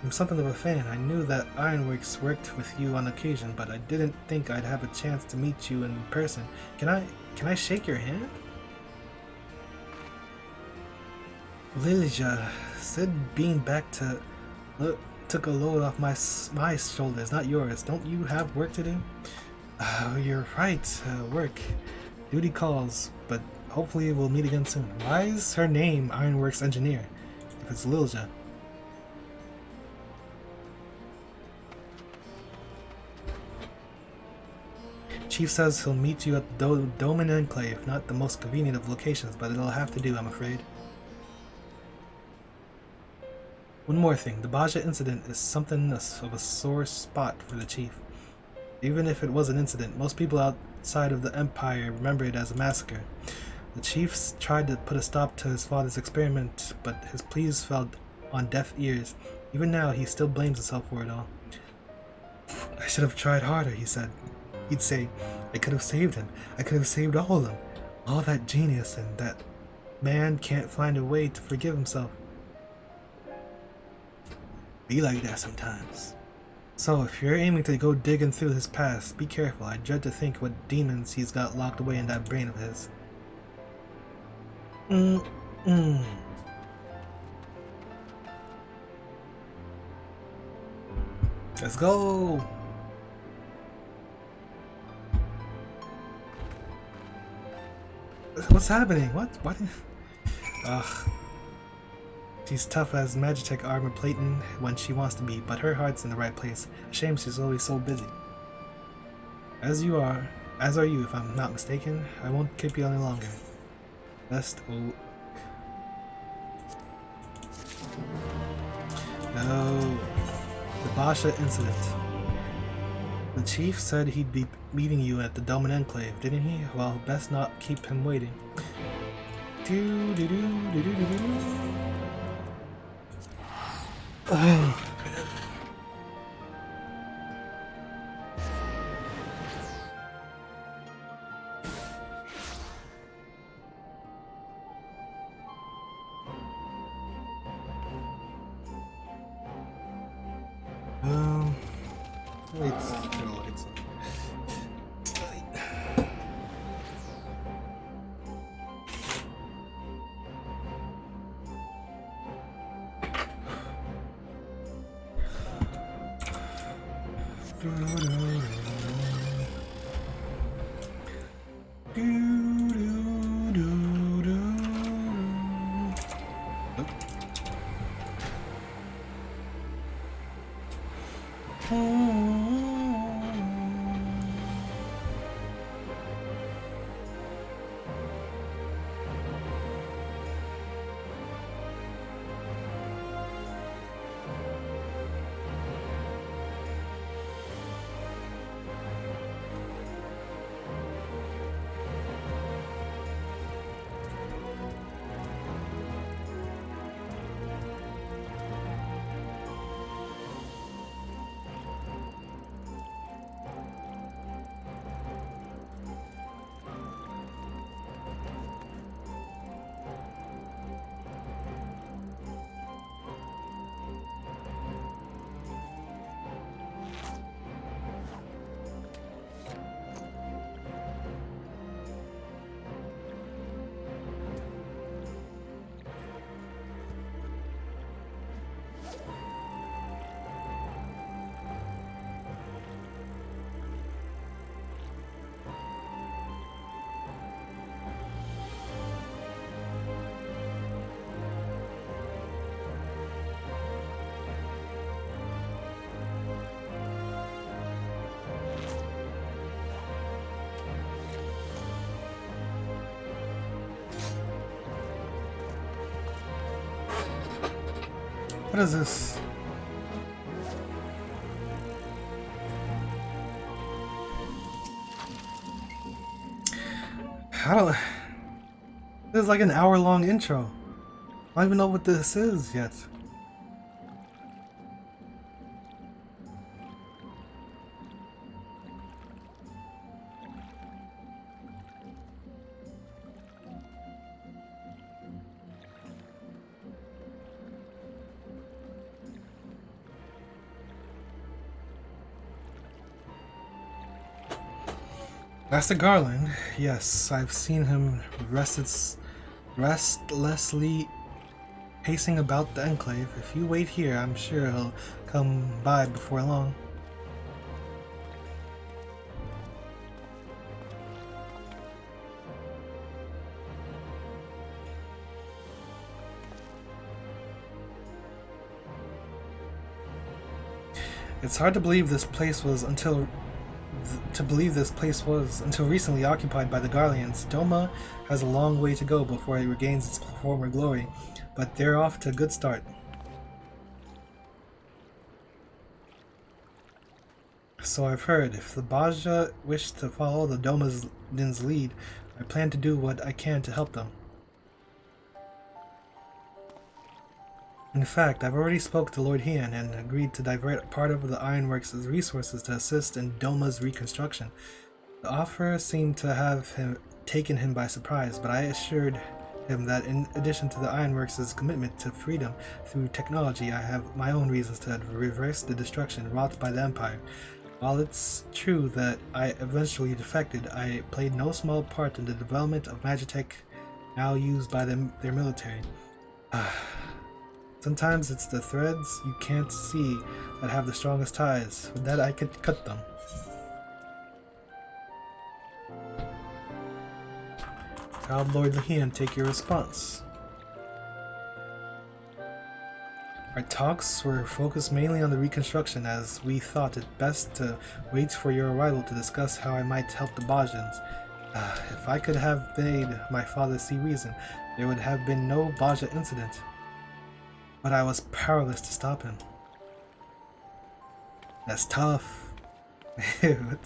I'm something of a fan. I knew that Ironworks worked with you on occasion, but I didn't think I'd have a chance to meet you in person. Can I shake your hand? Lilja, Sid being back to took a load off my shoulders, not yours. Don't you have work to do? You're right, work. Duty calls, but hopefully we'll meet again soon. Why is her name Ironworks Engineer, if it's Lilja? Chief says he'll meet you at the Doman Enclave, not the most convenient of locations, but it'll have to do, I'm afraid. One more thing, the Baja incident is something of a sore spot for the chief. Even if it was an incident, most people outside of the Empire remember it as a massacre. The chief tried to put a stop to his father's experiment, but his pleas fell on deaf ears. Even now, he still blames himself for it all. I should have tried harder, he said. He'd say, I could have saved him. I could have saved all of them. All that genius, and that man can't find a way to forgive himself. Be like that sometimes. So, if you're aiming to go digging through his past, be careful. I dread to think what demons he's got locked away in that brain of his. Let's go! What's happening? What? Ugh. She's tough as Magitech armor plating when she wants to be, but her heart's in the right place. A shame she's always so busy. As are you if I'm not mistaken. I won't keep you any longer. Best No. The Basha incident. The chief said he'd be meeting you at the Doman Enclave, didn't he? Well, best not keep him waiting. Do do do do do do do. Wait, turn the lights on. What is this? I don't. This is like an hour-long intro. I don't even know what this is yet. Master Garland, yes, I've seen him restlessly pacing about the Enclave. If you wait here, I'm sure he'll come by before long. It's hard to believe this place was until recently occupied by the Garleans. Doma has a long way to go before it regains its former glory, but they're off to a good start. So I've heard. If the Baja wish to follow the Doma's lead, I plan to do what I can to help them. In fact, I've already spoke to Lord Heian and agreed to divert part of the Ironworks' resources to assist in Doma's reconstruction. The offer seemed to have taken him by surprise, but I assured him that in addition to the Ironworks' commitment to freedom through technology, I have my own reasons to reverse the destruction wrought by the Empire. While it's true that I eventually defected, I played no small part in the development of Magitech now used by their military. Sometimes it's the threads you can't see that have the strongest ties. With that, I could cut them. How'd Lord Heian take your response? Our talks were focused mainly on the reconstruction, as we thought it best to wait for your arrival to discuss how I might help the Bajans. If I could have made my father see reason, there would have been no Baja incident. But I was powerless to stop him. That's tough. Yeah,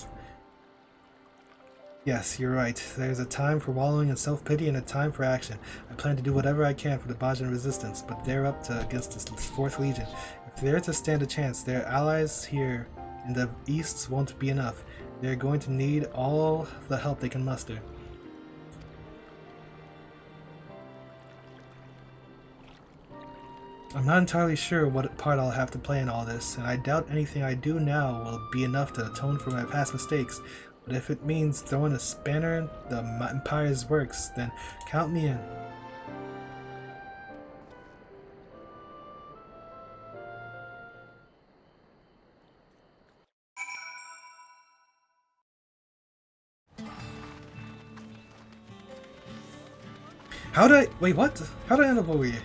Yes, you're right. There's a time for wallowing in self-pity and a time for action. I plan to do whatever I can for the Bajan resistance, but they're up to against the 4th Legion. If they're to stand a chance, their allies here in the east won't be enough. They're going to need all the help they can muster. I'm not entirely sure what part I'll have to play in all this, and I doubt anything I do now will be enough to atone for my past mistakes. But if it means throwing a spanner in the Empire's works, then count me in. How did I... Wait, what? How did I end up over here?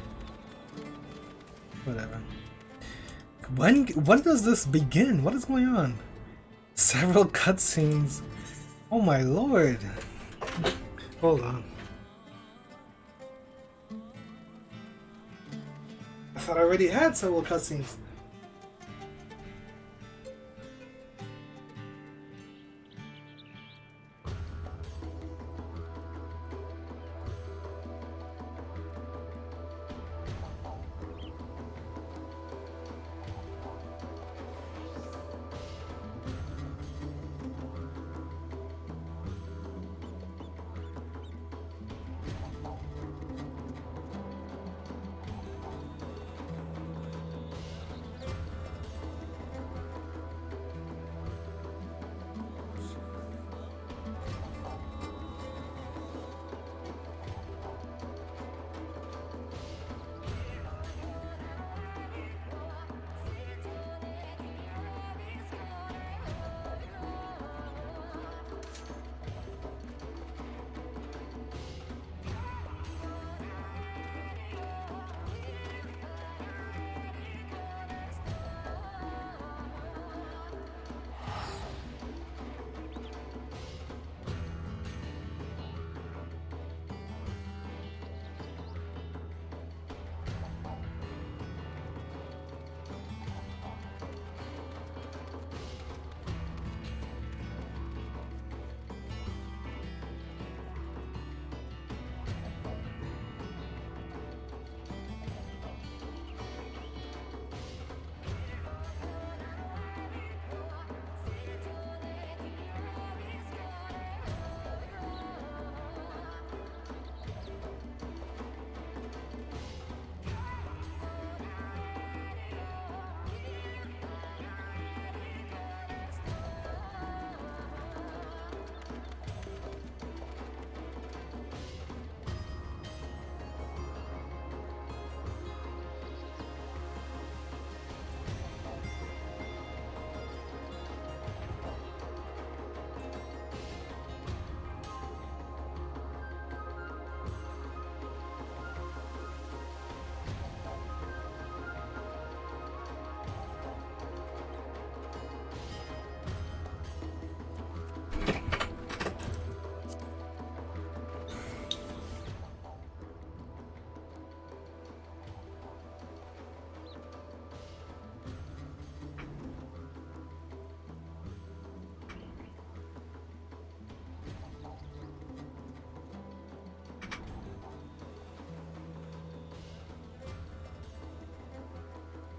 Whatever. When does this begin? What is going on? Several cutscenes. Oh my lord. Hold on. I thought I already had several cutscenes.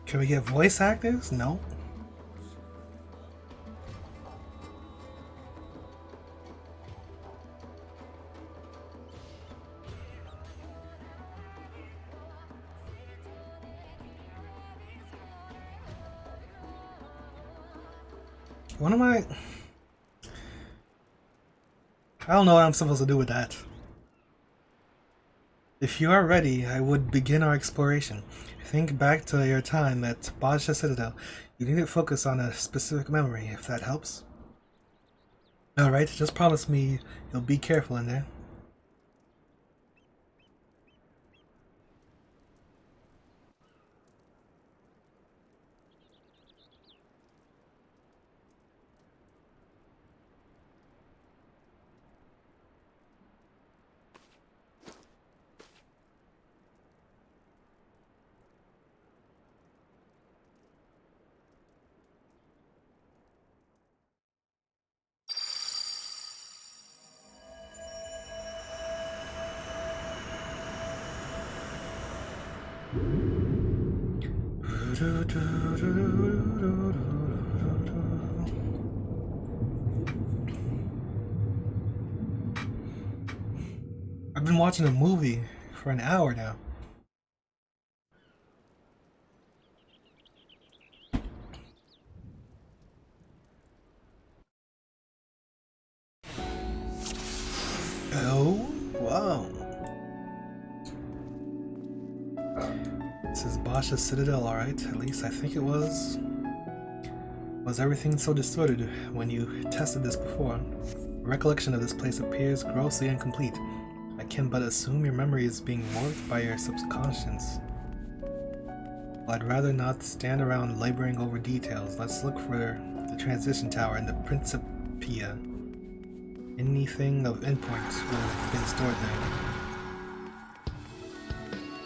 Can we get voice actors? No. What am I don't know what I'm supposed to do with that. If you are ready, I would begin our exploration. Think back to your time at Baja Citadel. You need to focus on a specific memory, if that helps. Alright, just promise me you'll be careful in there. I've been watching a movie for an hour now. Oh, wow. This is Basha's Citadel, alright. At least I think it was. Was everything so distorted when you tested this before? Recollection of this place appears grossly incomplete. I can but assume your memory is being warped by your subconscious. Well, I'd rather not stand around laboring over details. Let's look for the transition tower and the Principia. Anything of endpoints would have been stored there.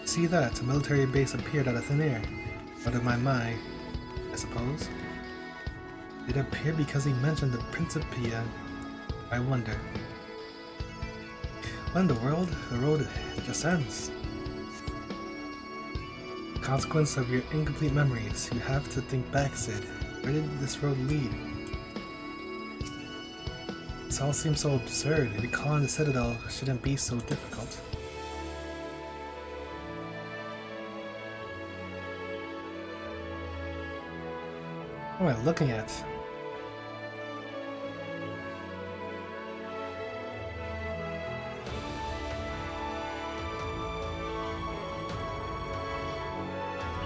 See that? A military base appeared out of thin air. Out of my mind, I suppose. It appeared because he mentioned the Principia. I wonder. What in the world? The road just ends. Consequence of your incomplete memories. You have to think back, Sid. Where did this road lead? This all seems so absurd. Recalling the Citadel shouldn't be so difficult. What am I looking at?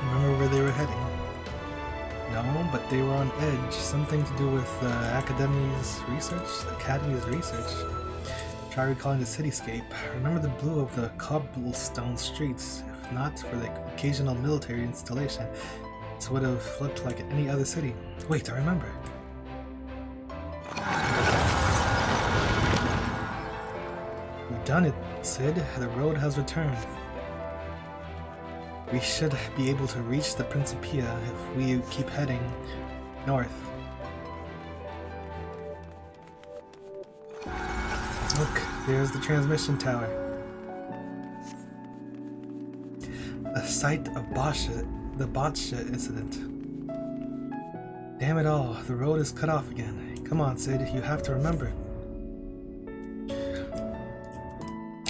Remember where they were heading? No, but they were on edge. Something to do with Academy's research? Try recalling the cityscape. Remember the blue of the cobblestone streets. If not for the occasional military installation, this would have looked like any other city. Wait, I remember. We've done it, Sid. The road has returned. We should be able to reach the Principia if we keep heading north. Look, there's the transmission tower. The site of the Botcha incident. Damn it all, the road is cut off again. Come on, Sid, you have to remember.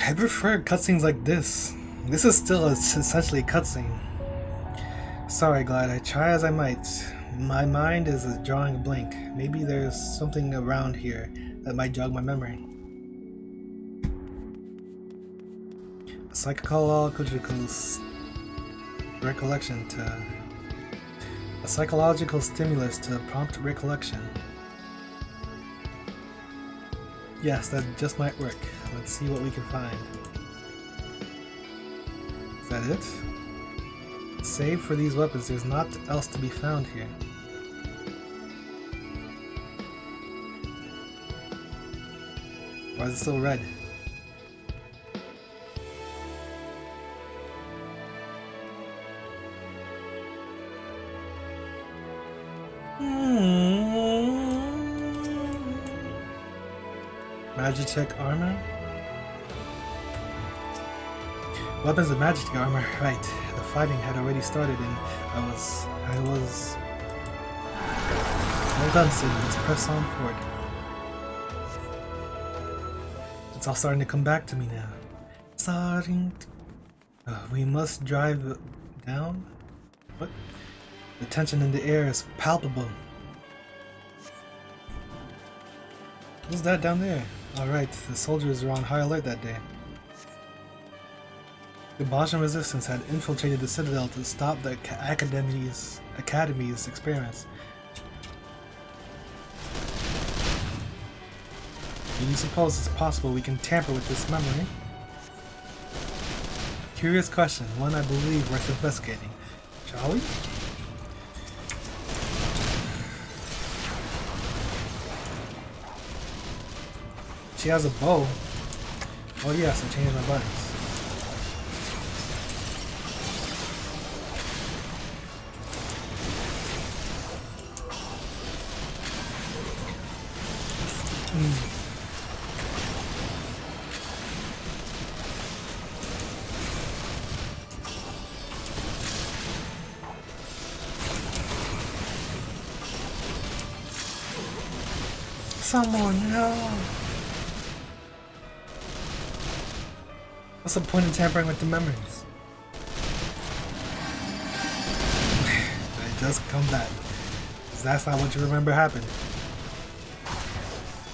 I prefer cutscenes like this. This is still essentially a cutscene. Sorry, Glad, I try as I might. My mind is drawing a blank. Maybe there's something around here that might jog my memory. A psychological recollection to... A psychological stimulus to prompt recollection. Yes, that just might work. Let's see what we can find. Is that it? Save for these weapons, there's not else to be found here. Why is it still red? Magitech armor? Weapons of Magitech armor, right. The fighting had already started and I was... Well done, Sid. Let's press on forward. It's all starting to come back to me now. We must drive down? What? The tension in the air is palpable. What's that down there? Alright, the soldiers were on high alert that day. The Boshan resistance had infiltrated the Citadel to stop the Academy's experiments. Do you suppose it's possible we can tamper with this memory? Curious question, one I believe worth investigating. Shall we? She has a bow. Oh yes, I changed my buttons. Someone, no! What's the point of tampering with the memories? They just come back. 'Cause that's not what you remember happened.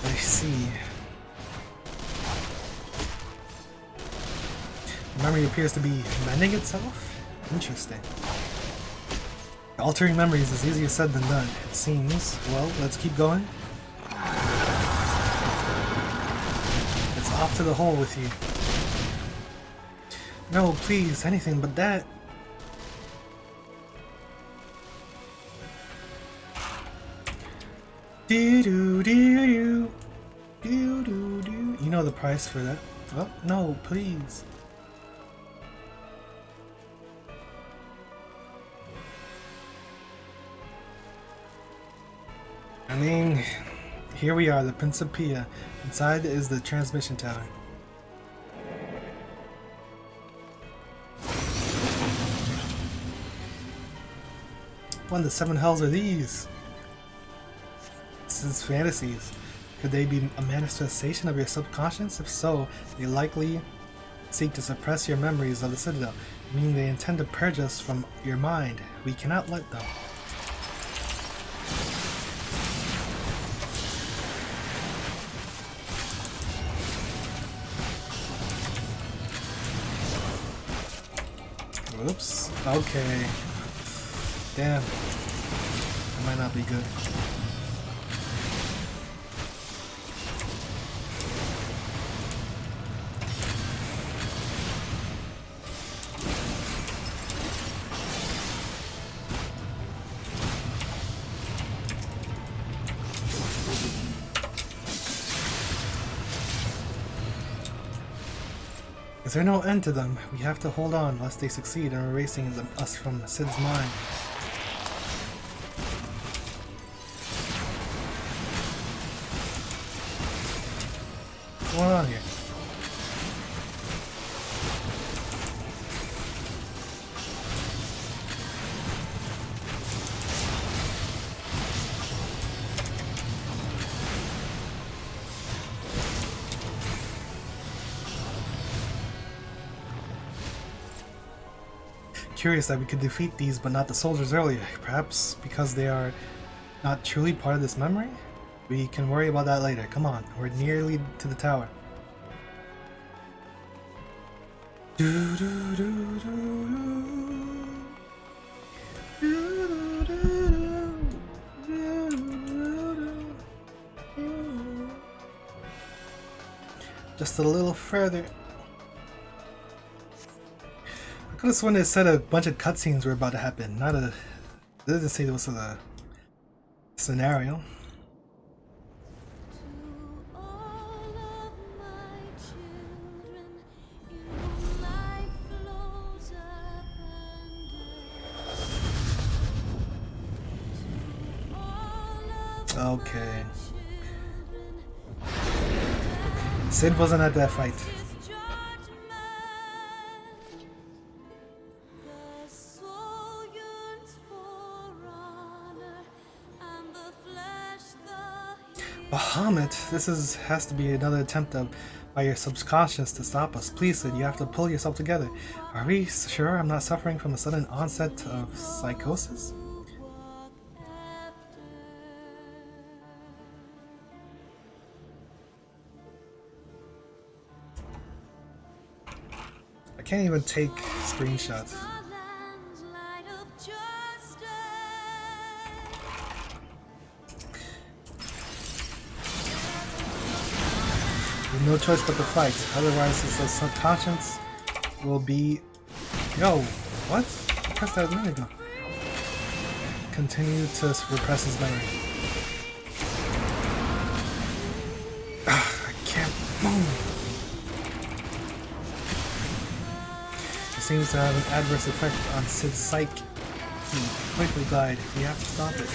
I see. The memory appears to be mending itself? Interesting. Altering memories is easier said than done, it seems. Well, let's keep going. It's off to the hole with you. No, please, anything but that. Do-do-do-do. Do-do-do. You know the price for that. Oh, no, please. I mean, here we are, the Principia. Inside is the transmission tower. What in the seven hells are these? This is fantasies. Could they be a manifestation of your subconscious? If so, they likely seek to suppress your memories of the Citadel, meaning they intend to purge us from your mind. We cannot let them. Oops. Okay. Damn. That might not be good. Is there no end to them? We have to hold on lest they succeed in erasing us from Sid's mind. What's going on here? Curious that we could defeat these but not the soldiers earlier. Perhaps because they are not truly part of this memory? We can worry about that later. Come on, we're nearly to the tower. Just a little further. I could have sworn it said a bunch of cutscenes were about to happen, not a... It doesn't say there was a scenario. Okay. Sid wasn't at that fight. Bahamut, this has to be another attempt by your subconscious to stop us. Please, Sid, you have to pull yourself together. Are we sure I'm not suffering from a sudden onset of psychosis? I can't even take screenshots. No choice but to fight, otherwise the subconscious will be... Yo, what? I pressed that a minute ago. Continue to repress his memory. I can't move. It seems to have an adverse effect on Sid's psyche. Quickly glide, we have to stop it.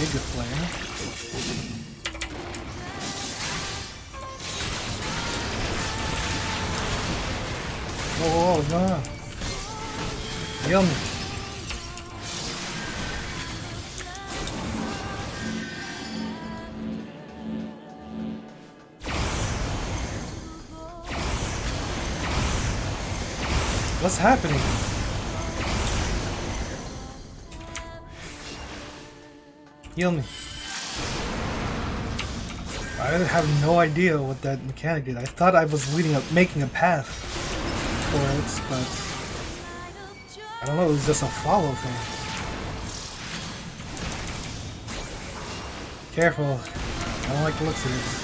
Giga Flare. Whoa, what's going on? Heal me. What's happening? Heal me. I have no idea what that mechanic did. I thought I was making a path for it, but I don't know, it was just a follow thing. Careful. I don't like the looks of this.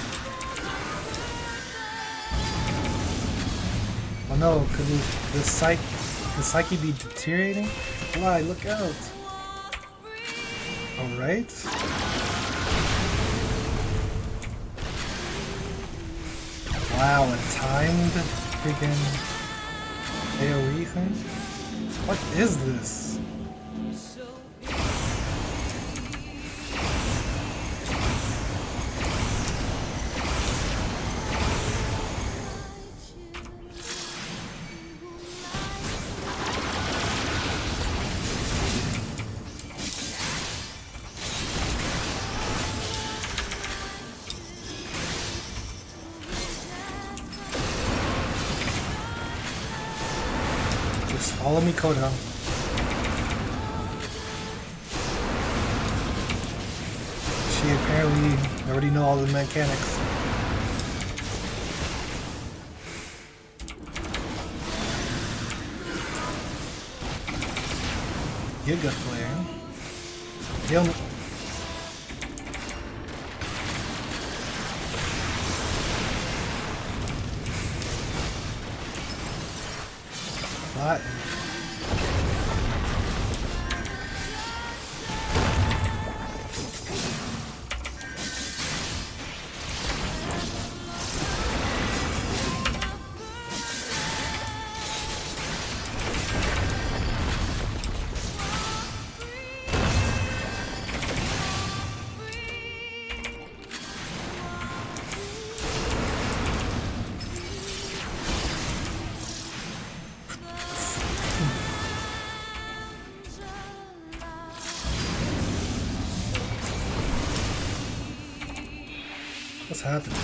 Oh no, could the psyche be deteriorating? Fly, look out! Alright. Wow, a timed freaking AoE thing? What is this? Follow me, Kodo. She apparently already know all the mechanics. Giga Flare. Heal me. What? What's happening?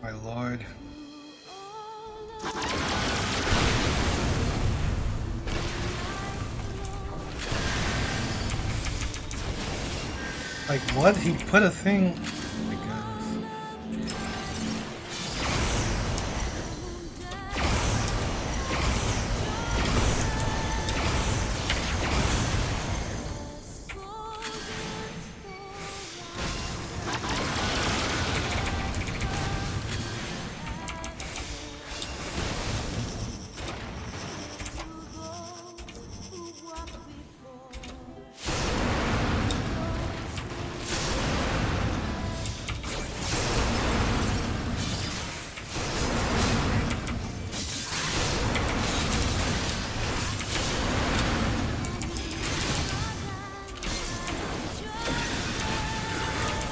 My lord. Like what? He put a thing... Oh my goodness.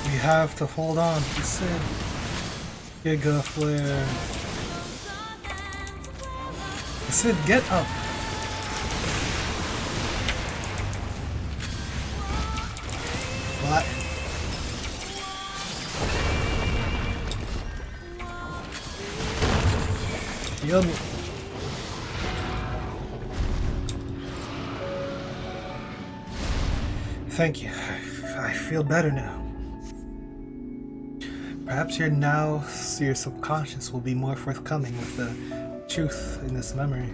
We have to hold on to Sid. Giga Flare. Sid, get up! What? Heal me. Thank you. I feel better now. Perhaps your subconscious will be more forthcoming with the truth in this memory.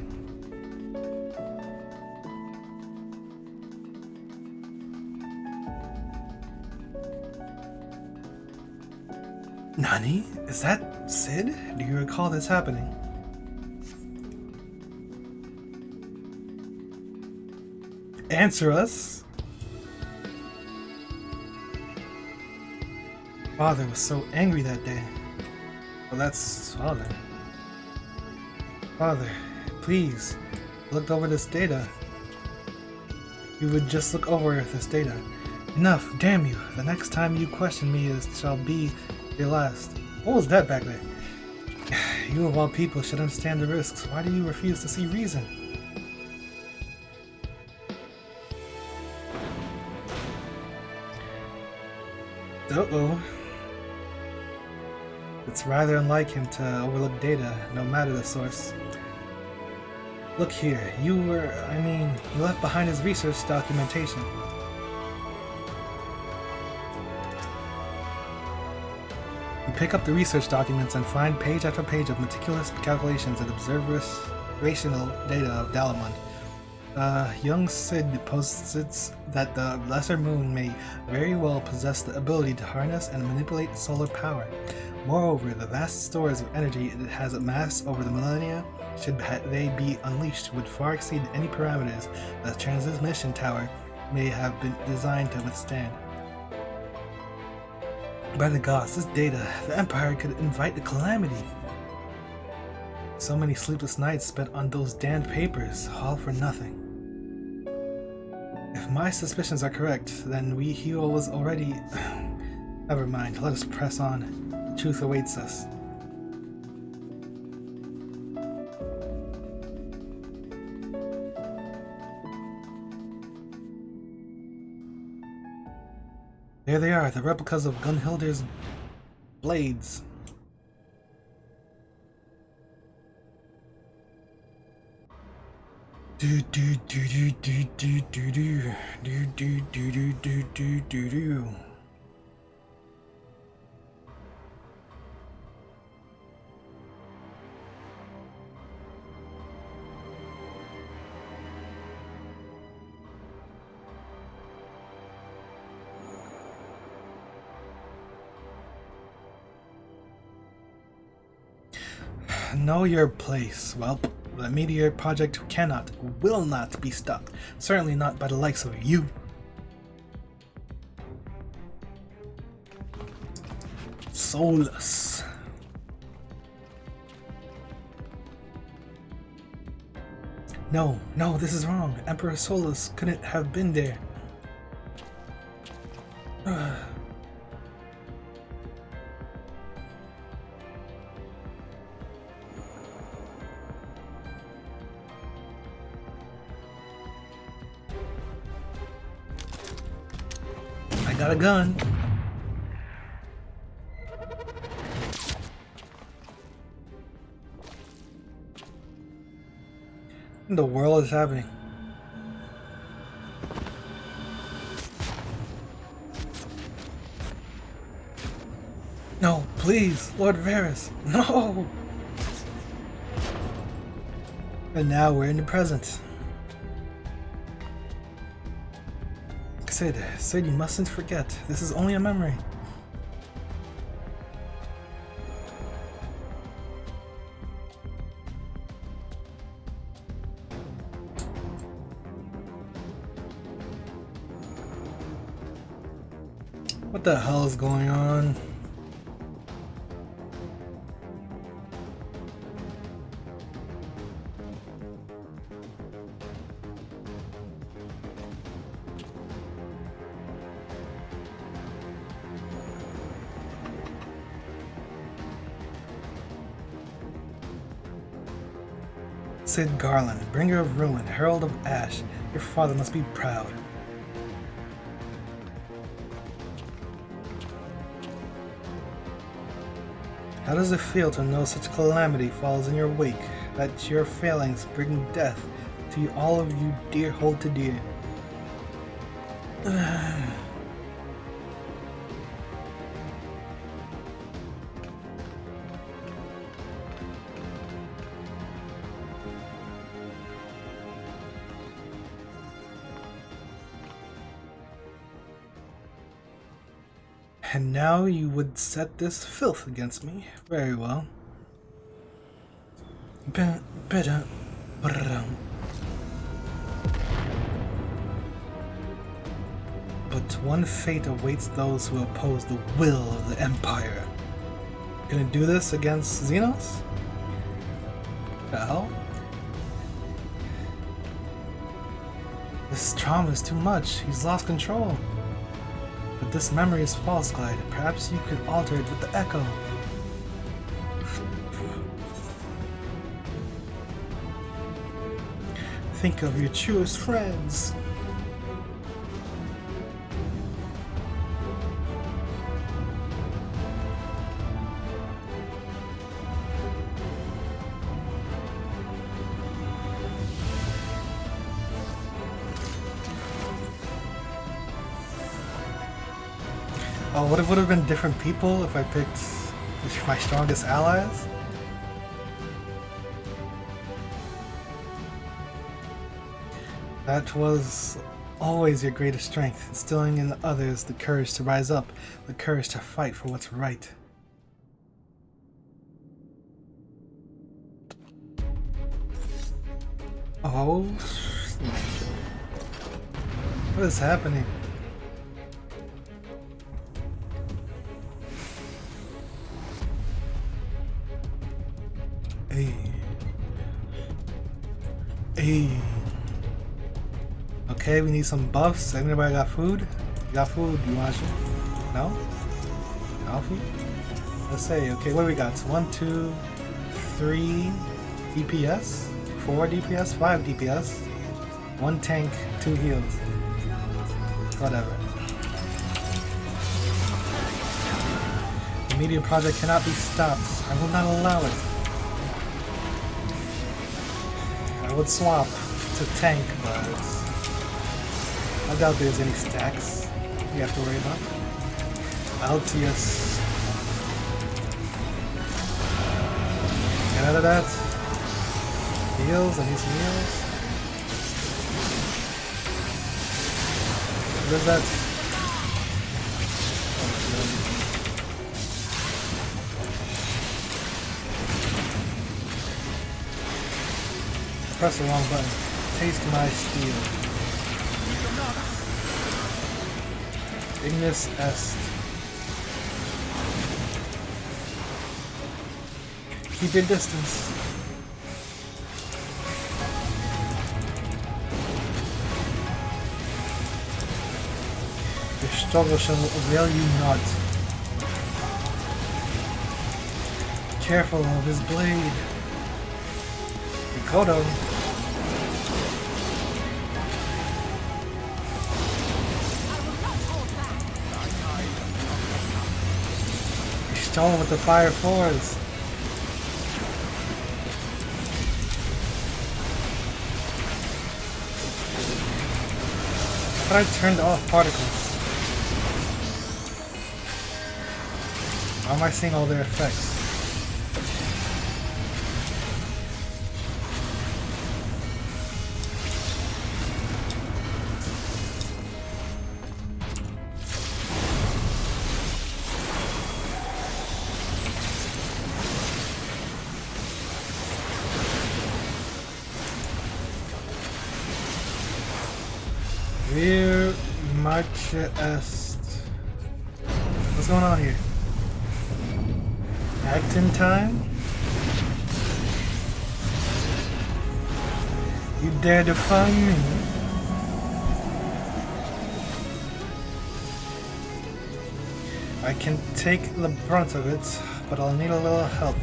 Nani? Is that Sid? Do you recall this happening? Answer us! Father was so angry that day. Well, that's Father. Father, please, look over this data. You would just look over this data. Enough, damn you. The next time you question me shall be your last. What was that back there? You of all people should understand the risks. Why do you refuse to see reason? Uh-oh. It's rather unlike him to overlook data, no matter the source. Look here, you left behind his research documentation. You pick up the research documents and find page after page of meticulous calculations and observational data of Dalamund. Young Sid posits that the Lesser Moon may very well possess the ability to harness and manipulate solar power. Moreover, the vast stores of energy it has amassed over the millennia, should they be unleashed, would far exceed any parameters the transmission tower may have been designed to withstand. By the gods, this data, the Empire could invite a calamity. So many sleepless nights spent on those damned papers, all for nothing. If my suspicions are correct, then Hero was already... Never mind, let us press on. The truth awaits us. There they are, the replicas of Gunhilder's blades. Do do do do do do do do do do do do do do do. Know your place. Well, the Meteor Project will not be stopped. Certainly not by the likes of you. Solus. No, this is wrong. Emperor Solus couldn't have been there. I got a gun. What in the world is happening? No, please, Lord Varys, no! And now we're in the present. Sid, you mustn't forget. This is only a memory. What the hell is going on? Sid Garland, bringer of ruin, herald of ash, your father must be proud. How does it feel to know such calamity falls in your wake, that your failings bring death to all of you dear hold to dear? And now you would set this filth against me? Very well. But one fate awaits those who oppose the will of the Empire. Gonna do this against Xenos? The hell? This trauma is too much. He's lost control. But this memory is false, Clyde. Perhaps you could alter it with the echo. Think of your truest friends. Oh, what if it would have been different people if I picked my strongest allies? That was always your greatest strength, instilling in others the courage to rise up, the courage to fight for what's right. Oh, what is happening? Hey. Hey. Okay, we need some buffs. Anybody got food? You got food? You want to? No? Alfie? Let's say, okay, what do we got? 1, 2, 3 DPS, 4 DPS, 5 DPS, 1 tank, 2 heals. Whatever. The media project cannot be stopped. I will not allow it. I would swap to tank, but I doubt there's any stacks you have to worry about. Altius. Get out of that. Heals, I need some heals. What is that? Press the wrong button. Taste my steel. Ignis est. Keep your distance. Your struggle shall avail you not. Careful of his blade. Mikoto. Stone with the fire fours. But I turned off particles. Why am I seeing all their effects? Rear marcha est. What's going on here? Acting time? You dare defy me? I can take the brunt of it, but I'll need a little help.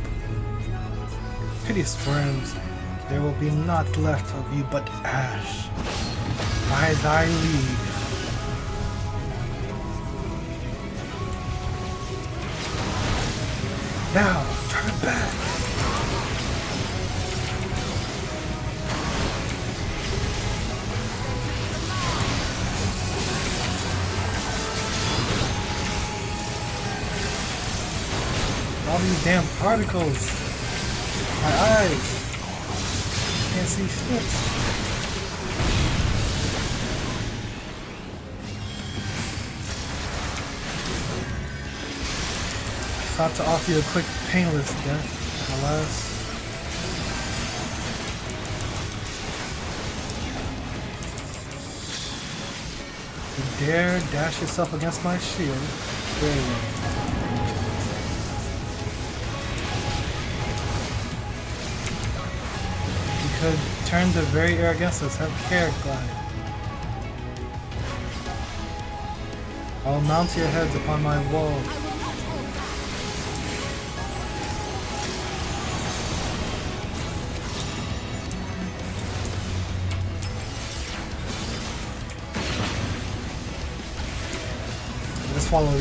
Pity squirms, there will be naught left of you but ash. By thy leave. Now, turn it back. All these damn particles. My eyes. Can't see shit. Thought to offer you a quick painless death, alas. You dare dash yourself against my shield? Very well. You could turn the very air against us. Have care, Clyde. I'll mount your heads upon my walls. Just follow me.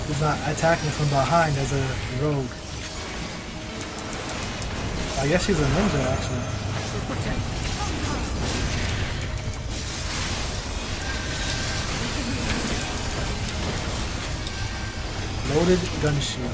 He's not attacking from behind as a rogue. I guess she's a ninja actually. Loaded gun shield.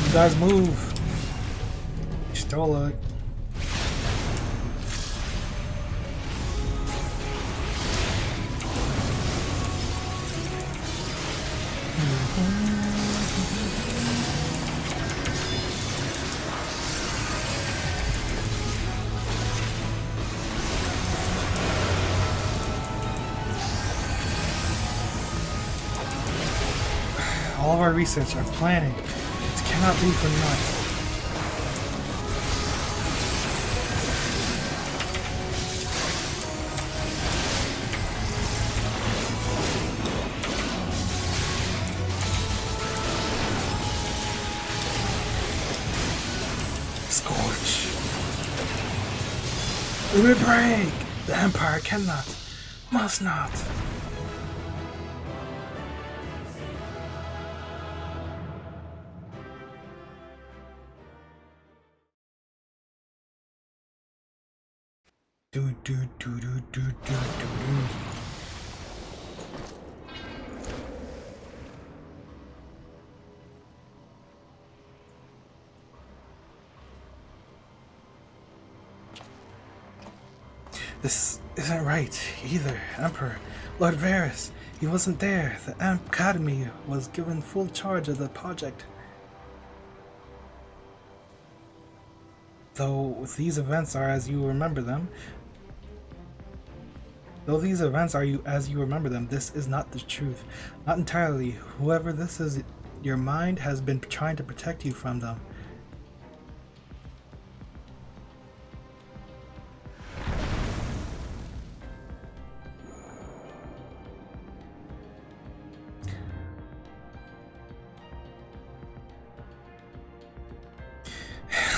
You guys move. You stole it. All of our research, our planning, it cannot be for naught. Scorch. We will break. The Empire cannot, must not. Do do do do do do do. This isn't right either, Emperor. Lord Varys, he wasn't there. The Academy was given full charge of the project. Though these events are as you remember them, this is not the truth. Not entirely. Whoever this is, your mind has been trying to protect you from them.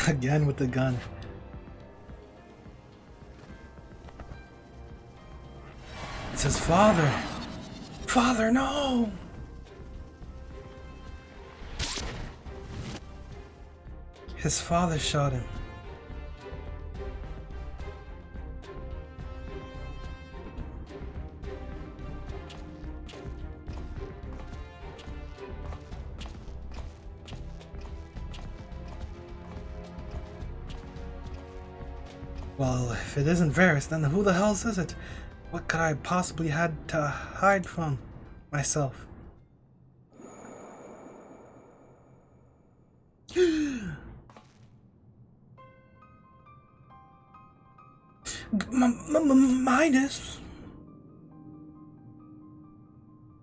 Again with the gun. It's his father. Father, no! His father shot him. Well, if it isn't Varys, then who the hell is it? What could I possibly had to hide from myself? Minus.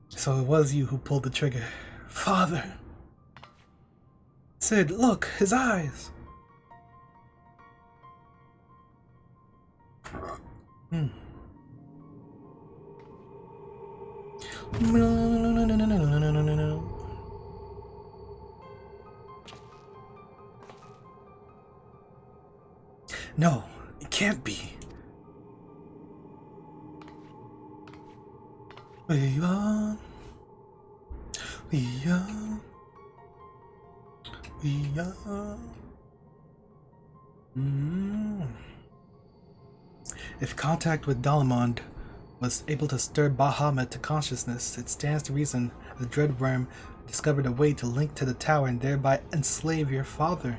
So it was you who pulled the trigger. Father. Sid, look, his eyes. No. No, it can't be. We are. If contact with Dalamond was able to stir Bahamut to consciousness, it stands to reason the Dreadworm discovered a way to link to the tower and thereby enslave your father.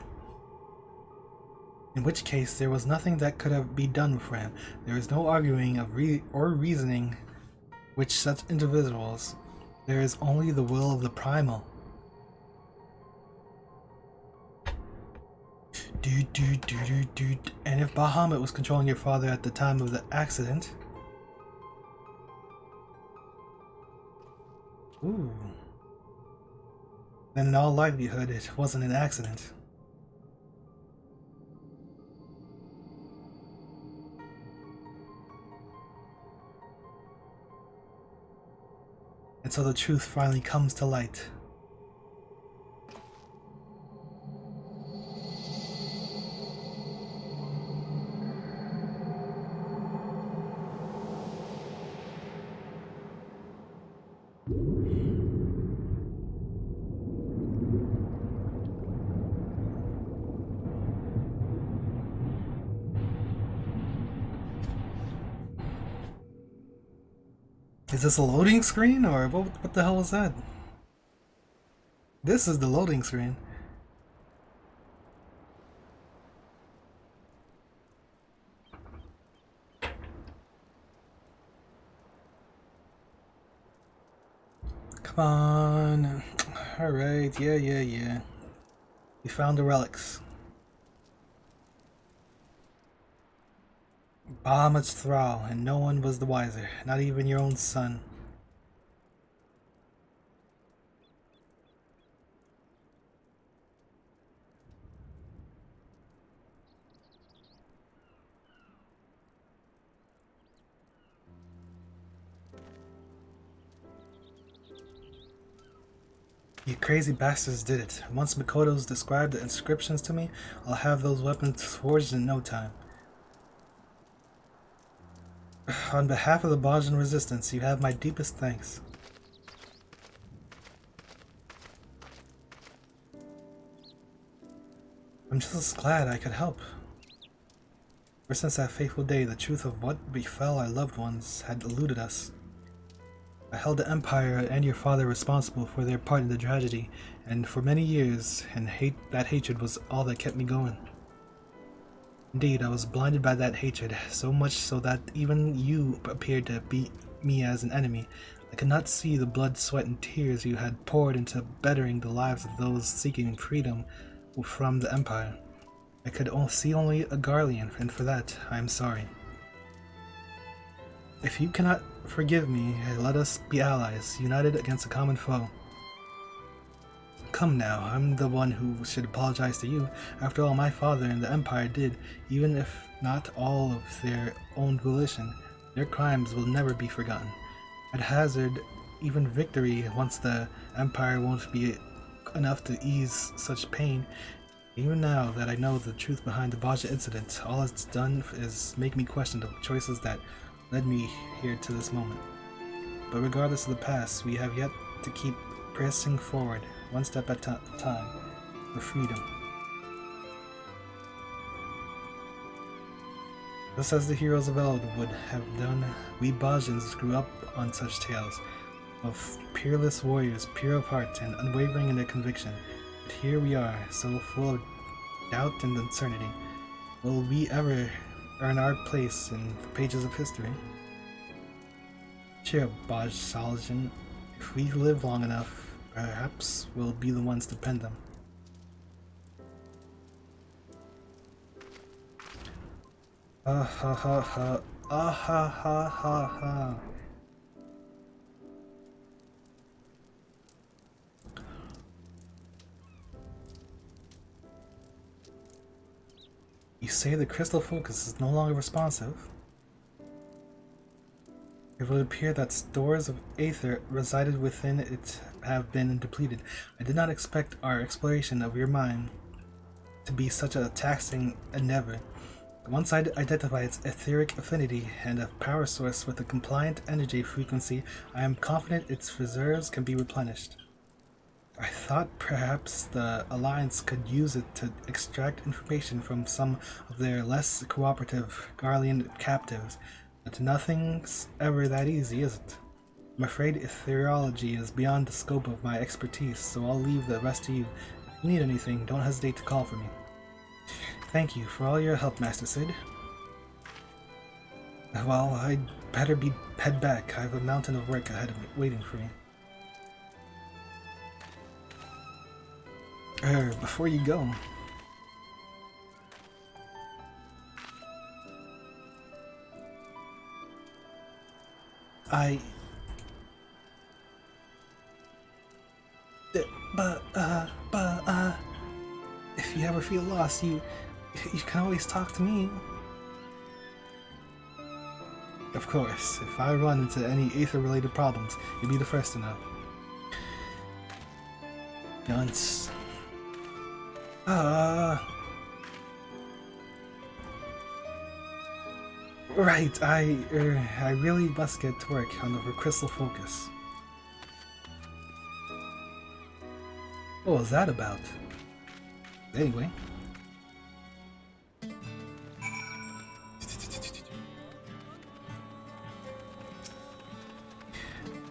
In which case, there was nothing that could have been done for him. There is no arguing of or reasoning with such individuals. There is only the will of the primal. And if Bahamut was controlling your father at the time of the accident... Ooh. Then in all likelihood, it wasn't an accident. And so the truth finally comes to light. Is this a loading screen, or what the hell is that? This is the loading screen. Come on. Alright, yeah. We found the relics. Bahamut's thrall, and no one was the wiser, not even your own son. You crazy bastards did it. Once Mikoto's described the inscriptions to me, I'll have those weapons forged in no time. On behalf of the Bajan resistance, you have my deepest thanks. I'm just glad I could help. Ever since that fateful day, the truth of what befell our loved ones had eluded us. I held the Empire and your father responsible for their part in the tragedy, and for many years, that hatred was all that kept me going. Indeed, I was blinded by that hatred, so much so that even you appeared to beat me as an enemy. I could not see the blood, sweat, and tears you had poured into bettering the lives of those seeking freedom from the Empire. I could see only a guardian, and for that, I am sorry. If you cannot forgive me, let us be allies, united against a common foe. Come now, I'm the one who should apologize to you. After all, my father and the Empire did, even if not all of their own volition. Their crimes will never be forgotten. At hazard, even victory, once the Empire won't be enough to ease such pain. Even now that I know the truth behind the Baja incident, all it's done is make me question the choices that led me here to this moment. But regardless of the past, we have yet to keep pressing forward, one step at a time, for freedom. Just as the heroes of Eld would have done, we Bajans grew up on such tales of peerless warriors, pure of heart and unwavering in their conviction. But here we are, so full of doubt and uncertainty. Will we ever earn our place in the pages of history? Cheer up, Baj Salajan. If we live long enough, perhaps we'll be the ones to pen them. Ah ha ha ha. Ah ha ha ha ha. You say the crystal focus is no longer responsive? It would appear that stores of aether resided within it have been depleted. I did not expect our exploration of your mind to be such a taxing endeavor. Once I identify its etheric affinity and a power source with a compliant energy frequency, I am confident its reserves can be replenished. I thought perhaps the Alliance could use it to extract information from some of their less cooperative Garlean captives, but nothing's ever that easy, is it? I'm afraid ethereology is beyond the scope of my expertise, so I'll leave the rest to you. If you need anything, don't hesitate to call for me. Thank you for all your help, Master Sid. Well, I'd better head back. I have a mountain of work ahead of me, waiting for me. Before you go, But, if you ever feel lost, you can always talk to me. Of course, if I run into any Aether-related problems, you'll be the first to know. Dunce. Right, I really must get to work on the crystal focus. What was that about? Anyway.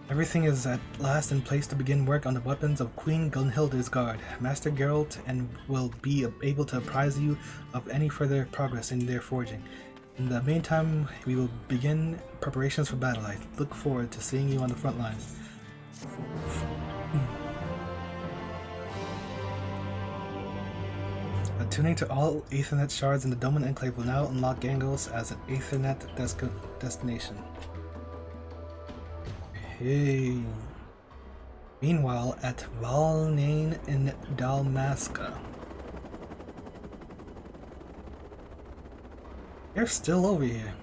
Everything is at last in place to begin work on the weapons of Queen Gunhilda's guard. Master Geralt and will be able to apprise you of any further progress in their forging. In the meantime, we will begin preparations for battle. I look forward to seeing you on the front line. Attuning to all Aethernet shards in the Doman Enclave will now unlock Gangos as an Aethernet destination. Hey. Meanwhile, at Valnain in Dalmasca. They're still over here.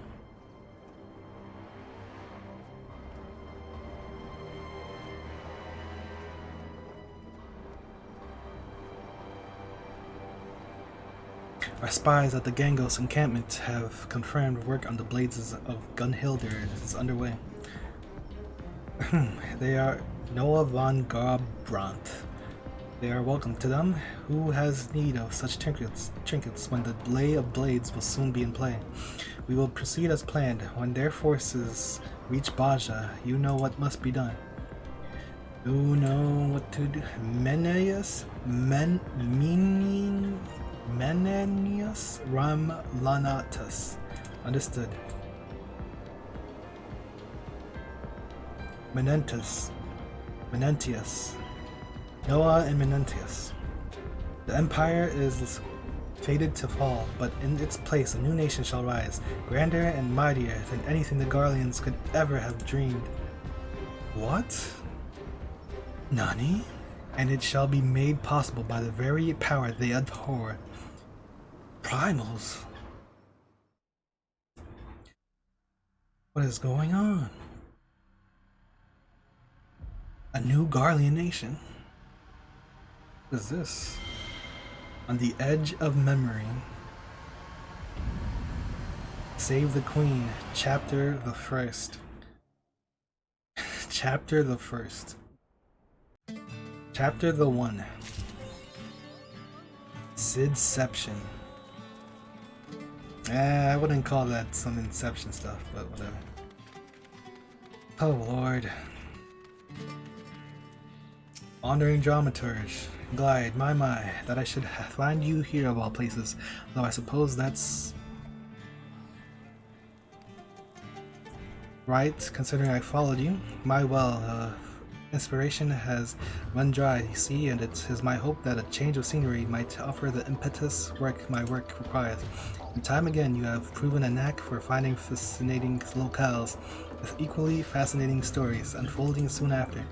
Our spies at the Gangos encampment have confirmed work on the blades of Gunhilda is underway. They are Noah von Garbrandt. They are welcome to them. Who has need of such trinkets when the lay of blades will soon be in play? We will proceed as planned. When their forces reach Baja, you know what must be done. You know what to do. Menenius Ramlanatus. Understood. Menentius. Noah and Menentius. The Empire is fated to fall, but in its place a new nation shall rise, grander and mightier than anything the Garleans could ever have dreamed. What? Nani? And it shall be made possible by the very power they abhor. Primals? What is going on? A new Garlean nation? What is this? On the edge of memory. Save the Queen, Chapter the First. Chapter the First. Chapter the 1. Sidception. I wouldn't call that some Inception stuff, but whatever. Oh Lord. Wandering Dramaturge. Glide, my, that I should find you here of all places, though I suppose that's right, considering I followed you. My well of inspiration has run dry, you see, and it is my hope that a change of scenery might offer the impetus my work requires. And time again you have proven a knack for finding fascinating locales, with equally fascinating stories unfolding soon after.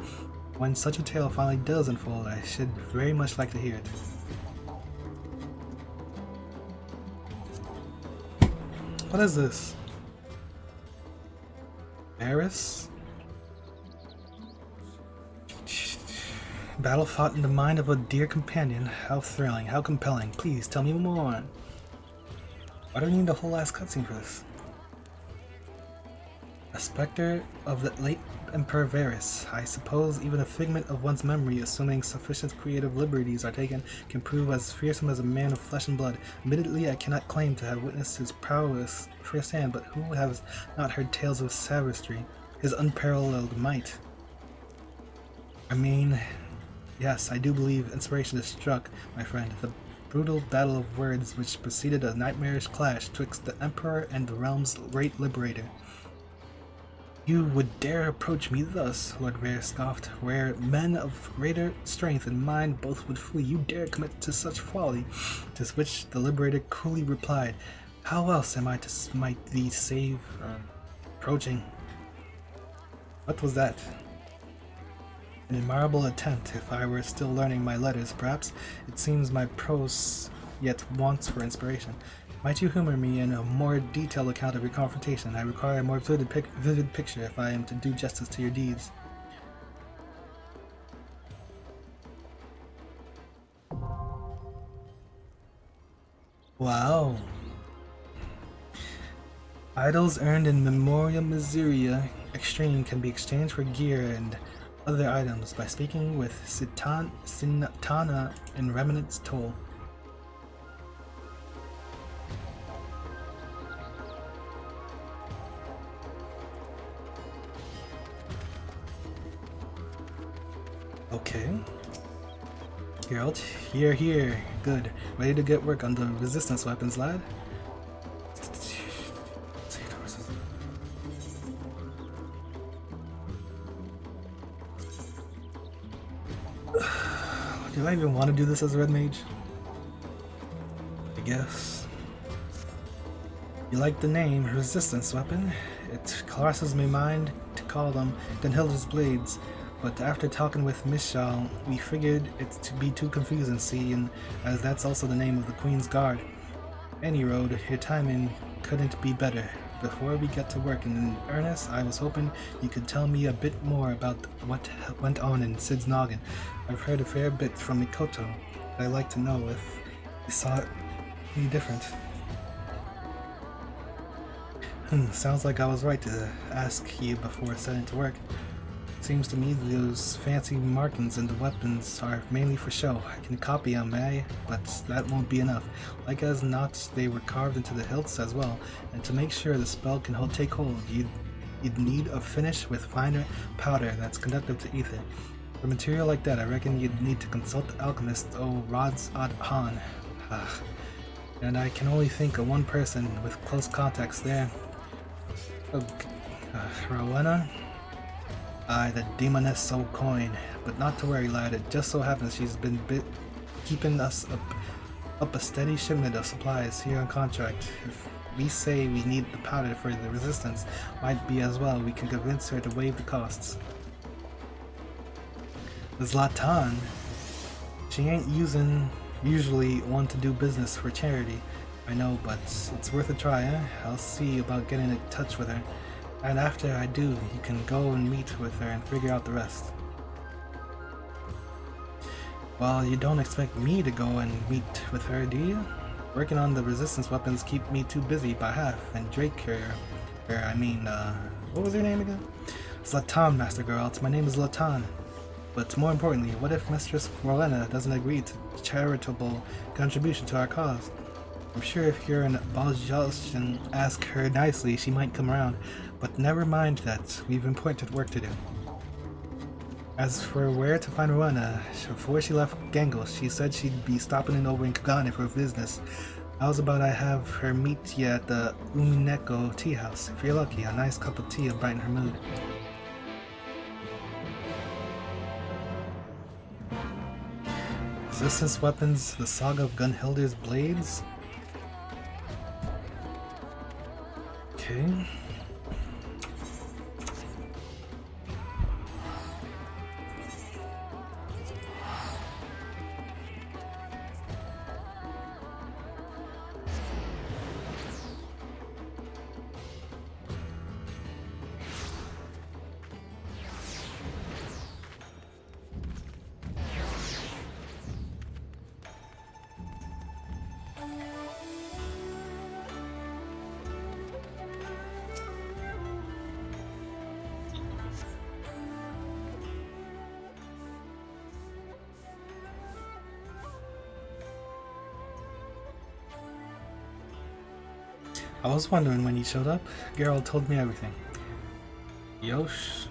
When such a tale finally does unfold, I should very much like to hear it. What is this? Eris? Battle fought in the mind of a dear companion. How thrilling, how compelling. Please tell me more. Why do we need the whole last cutscene for this? A specter of the late Emperor Varys. I suppose even a figment of one's memory, assuming sufficient creative liberties are taken, can prove as fearsome as a man of flesh and blood. Admittedly, I cannot claim to have witnessed his prowess firsthand, but who has not heard tales of savagery, his unparalleled might? I mean, yes, I do believe inspiration is struck, my friend. The brutal battle of words which preceded a nightmarish clash twixt the Emperor and the realm's great liberator. You would dare approach me thus, Lord Varys scoffed, where men of greater strength and mind both would flee. You dare commit to such folly? To which the liberator coolly replied, how else am I to smite thee save approaching? What was that? An admirable attempt, if I were still learning my letters, perhaps. It seems my prose yet wants for inspiration. Might you humor me in a more detailed account of your confrontation? I require a more vivid picture if I am to do justice to your deeds. Wow. Idols earned in Memoriam Miseria Extreme can be exchanged for gear and other items by speaking with Sintana in Remnant's Toll. Okay. Geralt, here. Good. Ready to get work on the resistance weapons, lad? Do I even want to do this as a red mage? I guess. You like the name, resistance weapon? It crosses my mind to call them Gunhilda's blades, but after talking with Mishal, we figured it to be too confusing, seeing as that's also the name of the Queen's Guard. Any road, your timing couldn't be better. Before we get to work in earnest, I was hoping you could tell me a bit more about what went on in Sid's noggin. I've heard a fair bit from Mikoto, but I'd like to know if you saw it any different. Sounds like I was right to ask you before setting to work. Seems to me those fancy markings in the weapons are mainly for show. I can copy them, but that won't be enough. Like as not, they were carved into the hilts as well, and to make sure the spell can take hold, you'd need a finish with finer powder that's conductive to ether. For material like that, I reckon you'd need to consult the alchemist Rods Ad Han. And I can only think of one person with close contacts there. Rowena? Aye, the demoness O'Coin. But not to worry, lad. It just so happens she's been keeping us up a steady shipment of supplies here on contract. If we say we need the powder for the resistance, might be as well we can convince her to waive the costs. Zlatan, she ain't usually one to do business for charity. I know, but it's worth a try, eh? I'll see about getting in touch with her. And after I do, you can go and meet with her and figure out the rest. Well, you don't expect me to go and meet with her, do you? Working on the resistance weapons keep me too busy by half, and Drake what was her name again? Zlatan, Master Geralt. My name is Zlatan. But more importantly, what if Mistress Rowena doesn't agree to charitable contribution to our cause? I'm sure if you're an Baljals and ask her nicely, she might come around. But never mind that, we've important work to do. As for where to find Rowena, before she left Gangles, she said she'd be stopping in over in Kagane for business. How's about I have her meet you at the Umineko tea house? If you're lucky, a nice cup of tea will brighten her mood. Resistance weapons, the saga of Gunhilda's blades? Okay. I was wondering when you showed up. Geralt told me everything. Yosh.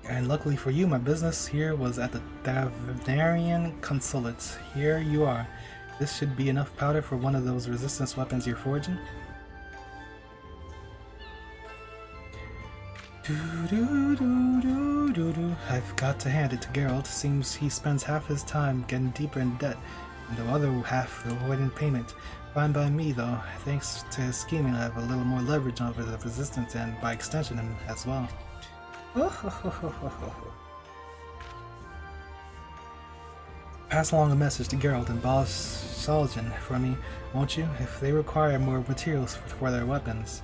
And luckily for you, my business here was at the Davnarian Consulate. Here you are. This should be enough powder for one of those resistance weapons you're forging. I've got to hand it to Geralt. Seems he spends half his time getting deeper in debt, and the other half avoiding payment. Fine by me, though. Thanks to his scheming, I have a little more leverage over the resistance and, by extension, him as well. Pass along a message to Geralt and Boss Saljan for me, won't you? If they require more materials for their weapons,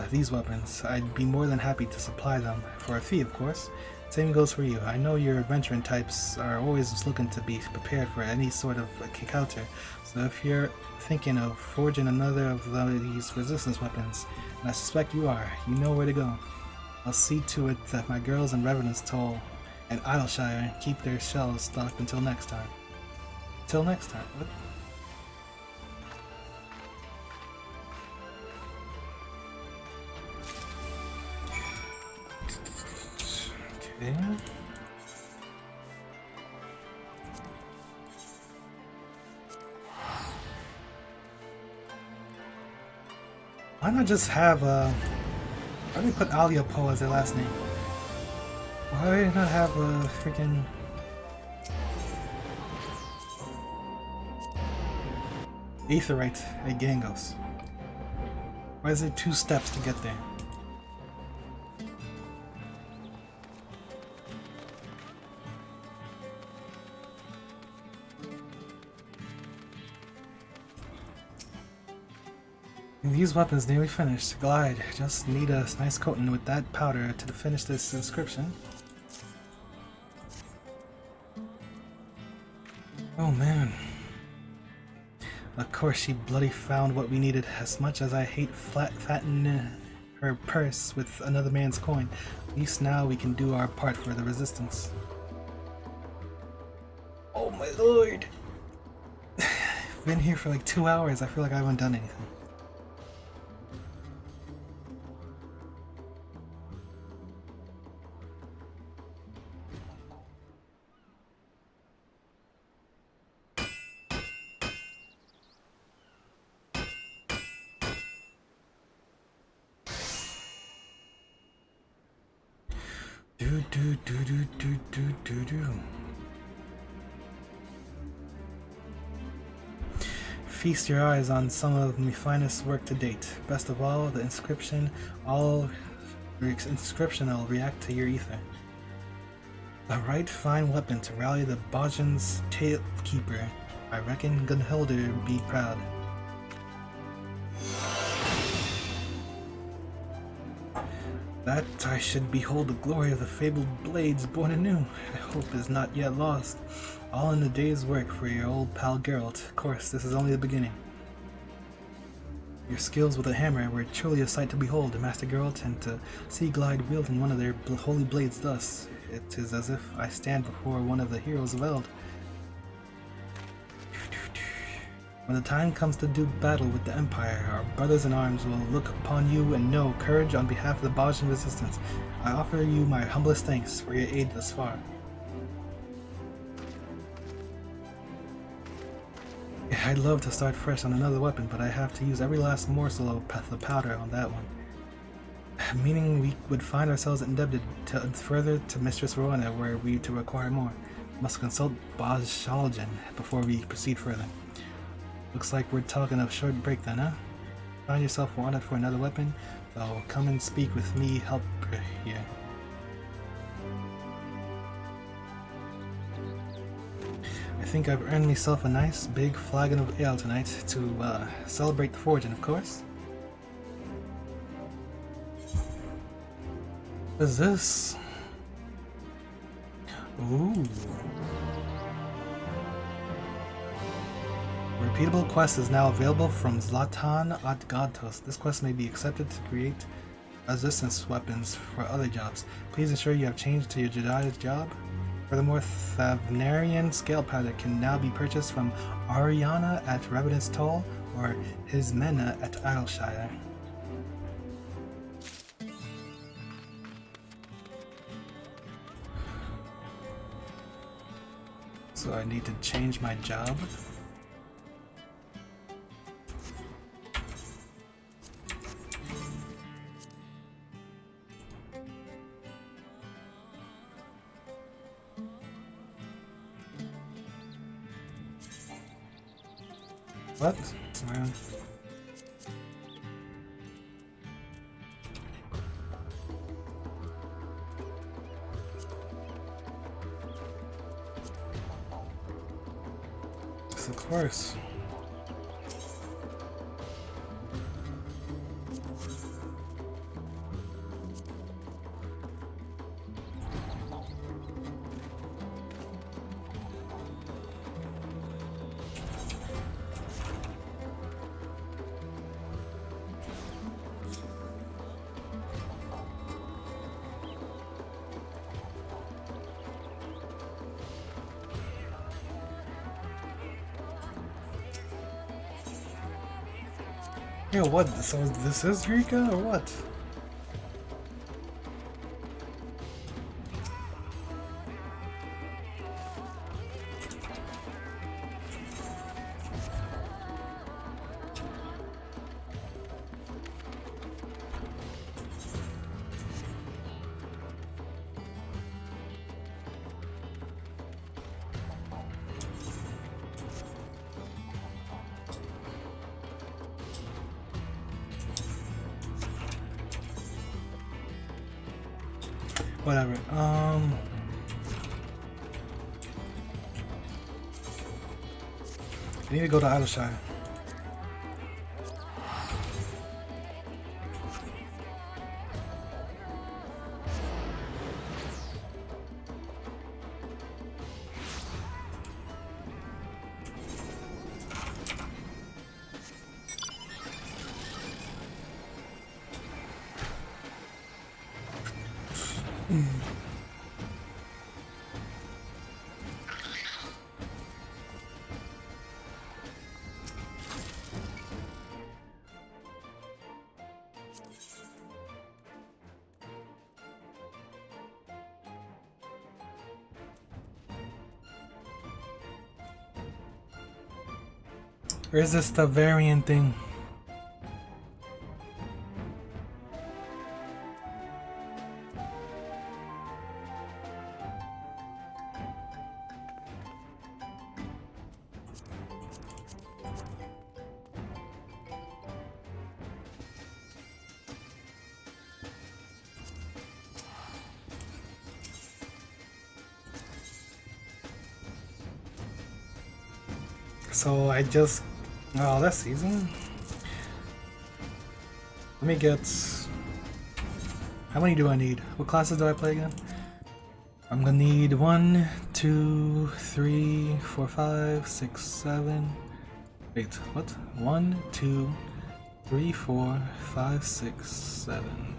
these weapons, I'd be more than happy to supply them, for a fee, of course. Same goes for you. I know your adventuring types are always looking to be prepared for any sort of encounter, so if you're thinking of forging another of these resistance weapons, and I suspect you are, you know where to go. I'll see to it that my girls in Revenant's Toll and Idleshire keep their shelves stocked until next time. Till next time. What? Okay. Why not just have why do they put Alia Poe as their last name? Why not have a freaking Aetherite at Gangos? Why is it 2 steps to get there? These weapons nearly finished. Glide. Just need a nice coating with that powder to finish this inscription. Oh man. Of course she bloody found what we needed. As much as I hate fattening her purse with another man's coin, at least now we can do our part for the resistance. Oh my lord! I've been here for like 2 hours. I feel like I haven't done anything. Feast your eyes on some of my finest work to date. Best of all, the inscription. I'll react to your ether. A right fine weapon to rally the Bajan's Tailkeeper. I reckon Gunhilder be proud. That I should behold the glory of the fabled blades born anew, I hope is not yet lost. All in the day's work for your old pal Geralt. Of course, this is only the beginning. Your skills with a hammer were truly a sight to behold, Master Geralt, and to see Glide wielding one of their holy blades thus, it is as if I stand before one of the heroes of Eld. When the time comes to do battle with the Empire, our brothers in arms will look upon you and know courage on behalf of the Bajan resistance. I offer you my humblest thanks for your aid thus far. I'd love to start fresh on another weapon, but I have to use every last morsel of the powder on that one. Meaning we would find ourselves indebted further to Mistress Rowena were we to require more. Must consult Boz Shaljan before we proceed further. Looks like we're talking a short break then, huh? Find yourself wanted for another weapon? So come and speak with me, help here. I think I've earned myself a nice big flagon of ale tonight to celebrate the forging, of course. What is this? Ooh. Repeatable quest is now available from Zlatan Atgatos. This quest may be accepted to create resistance weapons for other jobs. Please ensure you have changed to your Jedi's job. Furthermore, Thavnarian scale powder can now be purchased from Ariana at Revenant's Toll or Hismena at Idleshire. So I need to change my job. What? man. Yes, of course. Yo, what? So this is Rika or what? Whatever. I need to go to Idleshire. Or is this the variant thing? So I just... Oh, that's easy. Let me get... How many do I need? What classes do I play again? I'm gonna need 1, 2, 3, 4, 5, 6, 7... Wait, what? 1, 2, 3, 4, 5, 6, 7...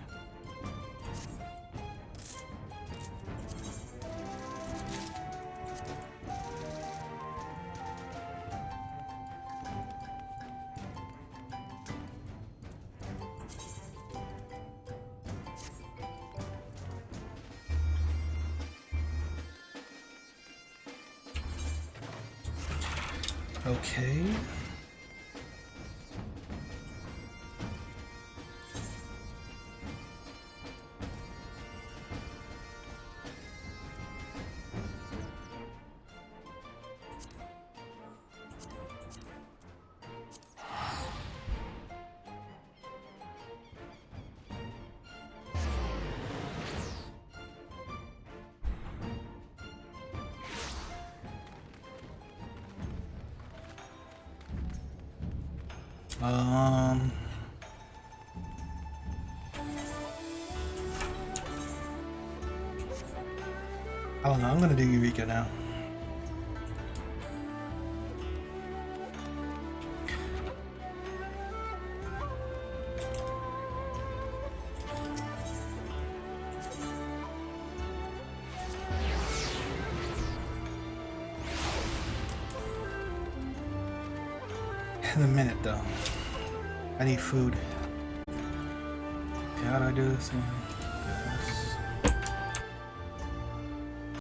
Okay. I don't know, I'm gonna do Eureka now. In a minute though. I need food. Okay, how do I do this?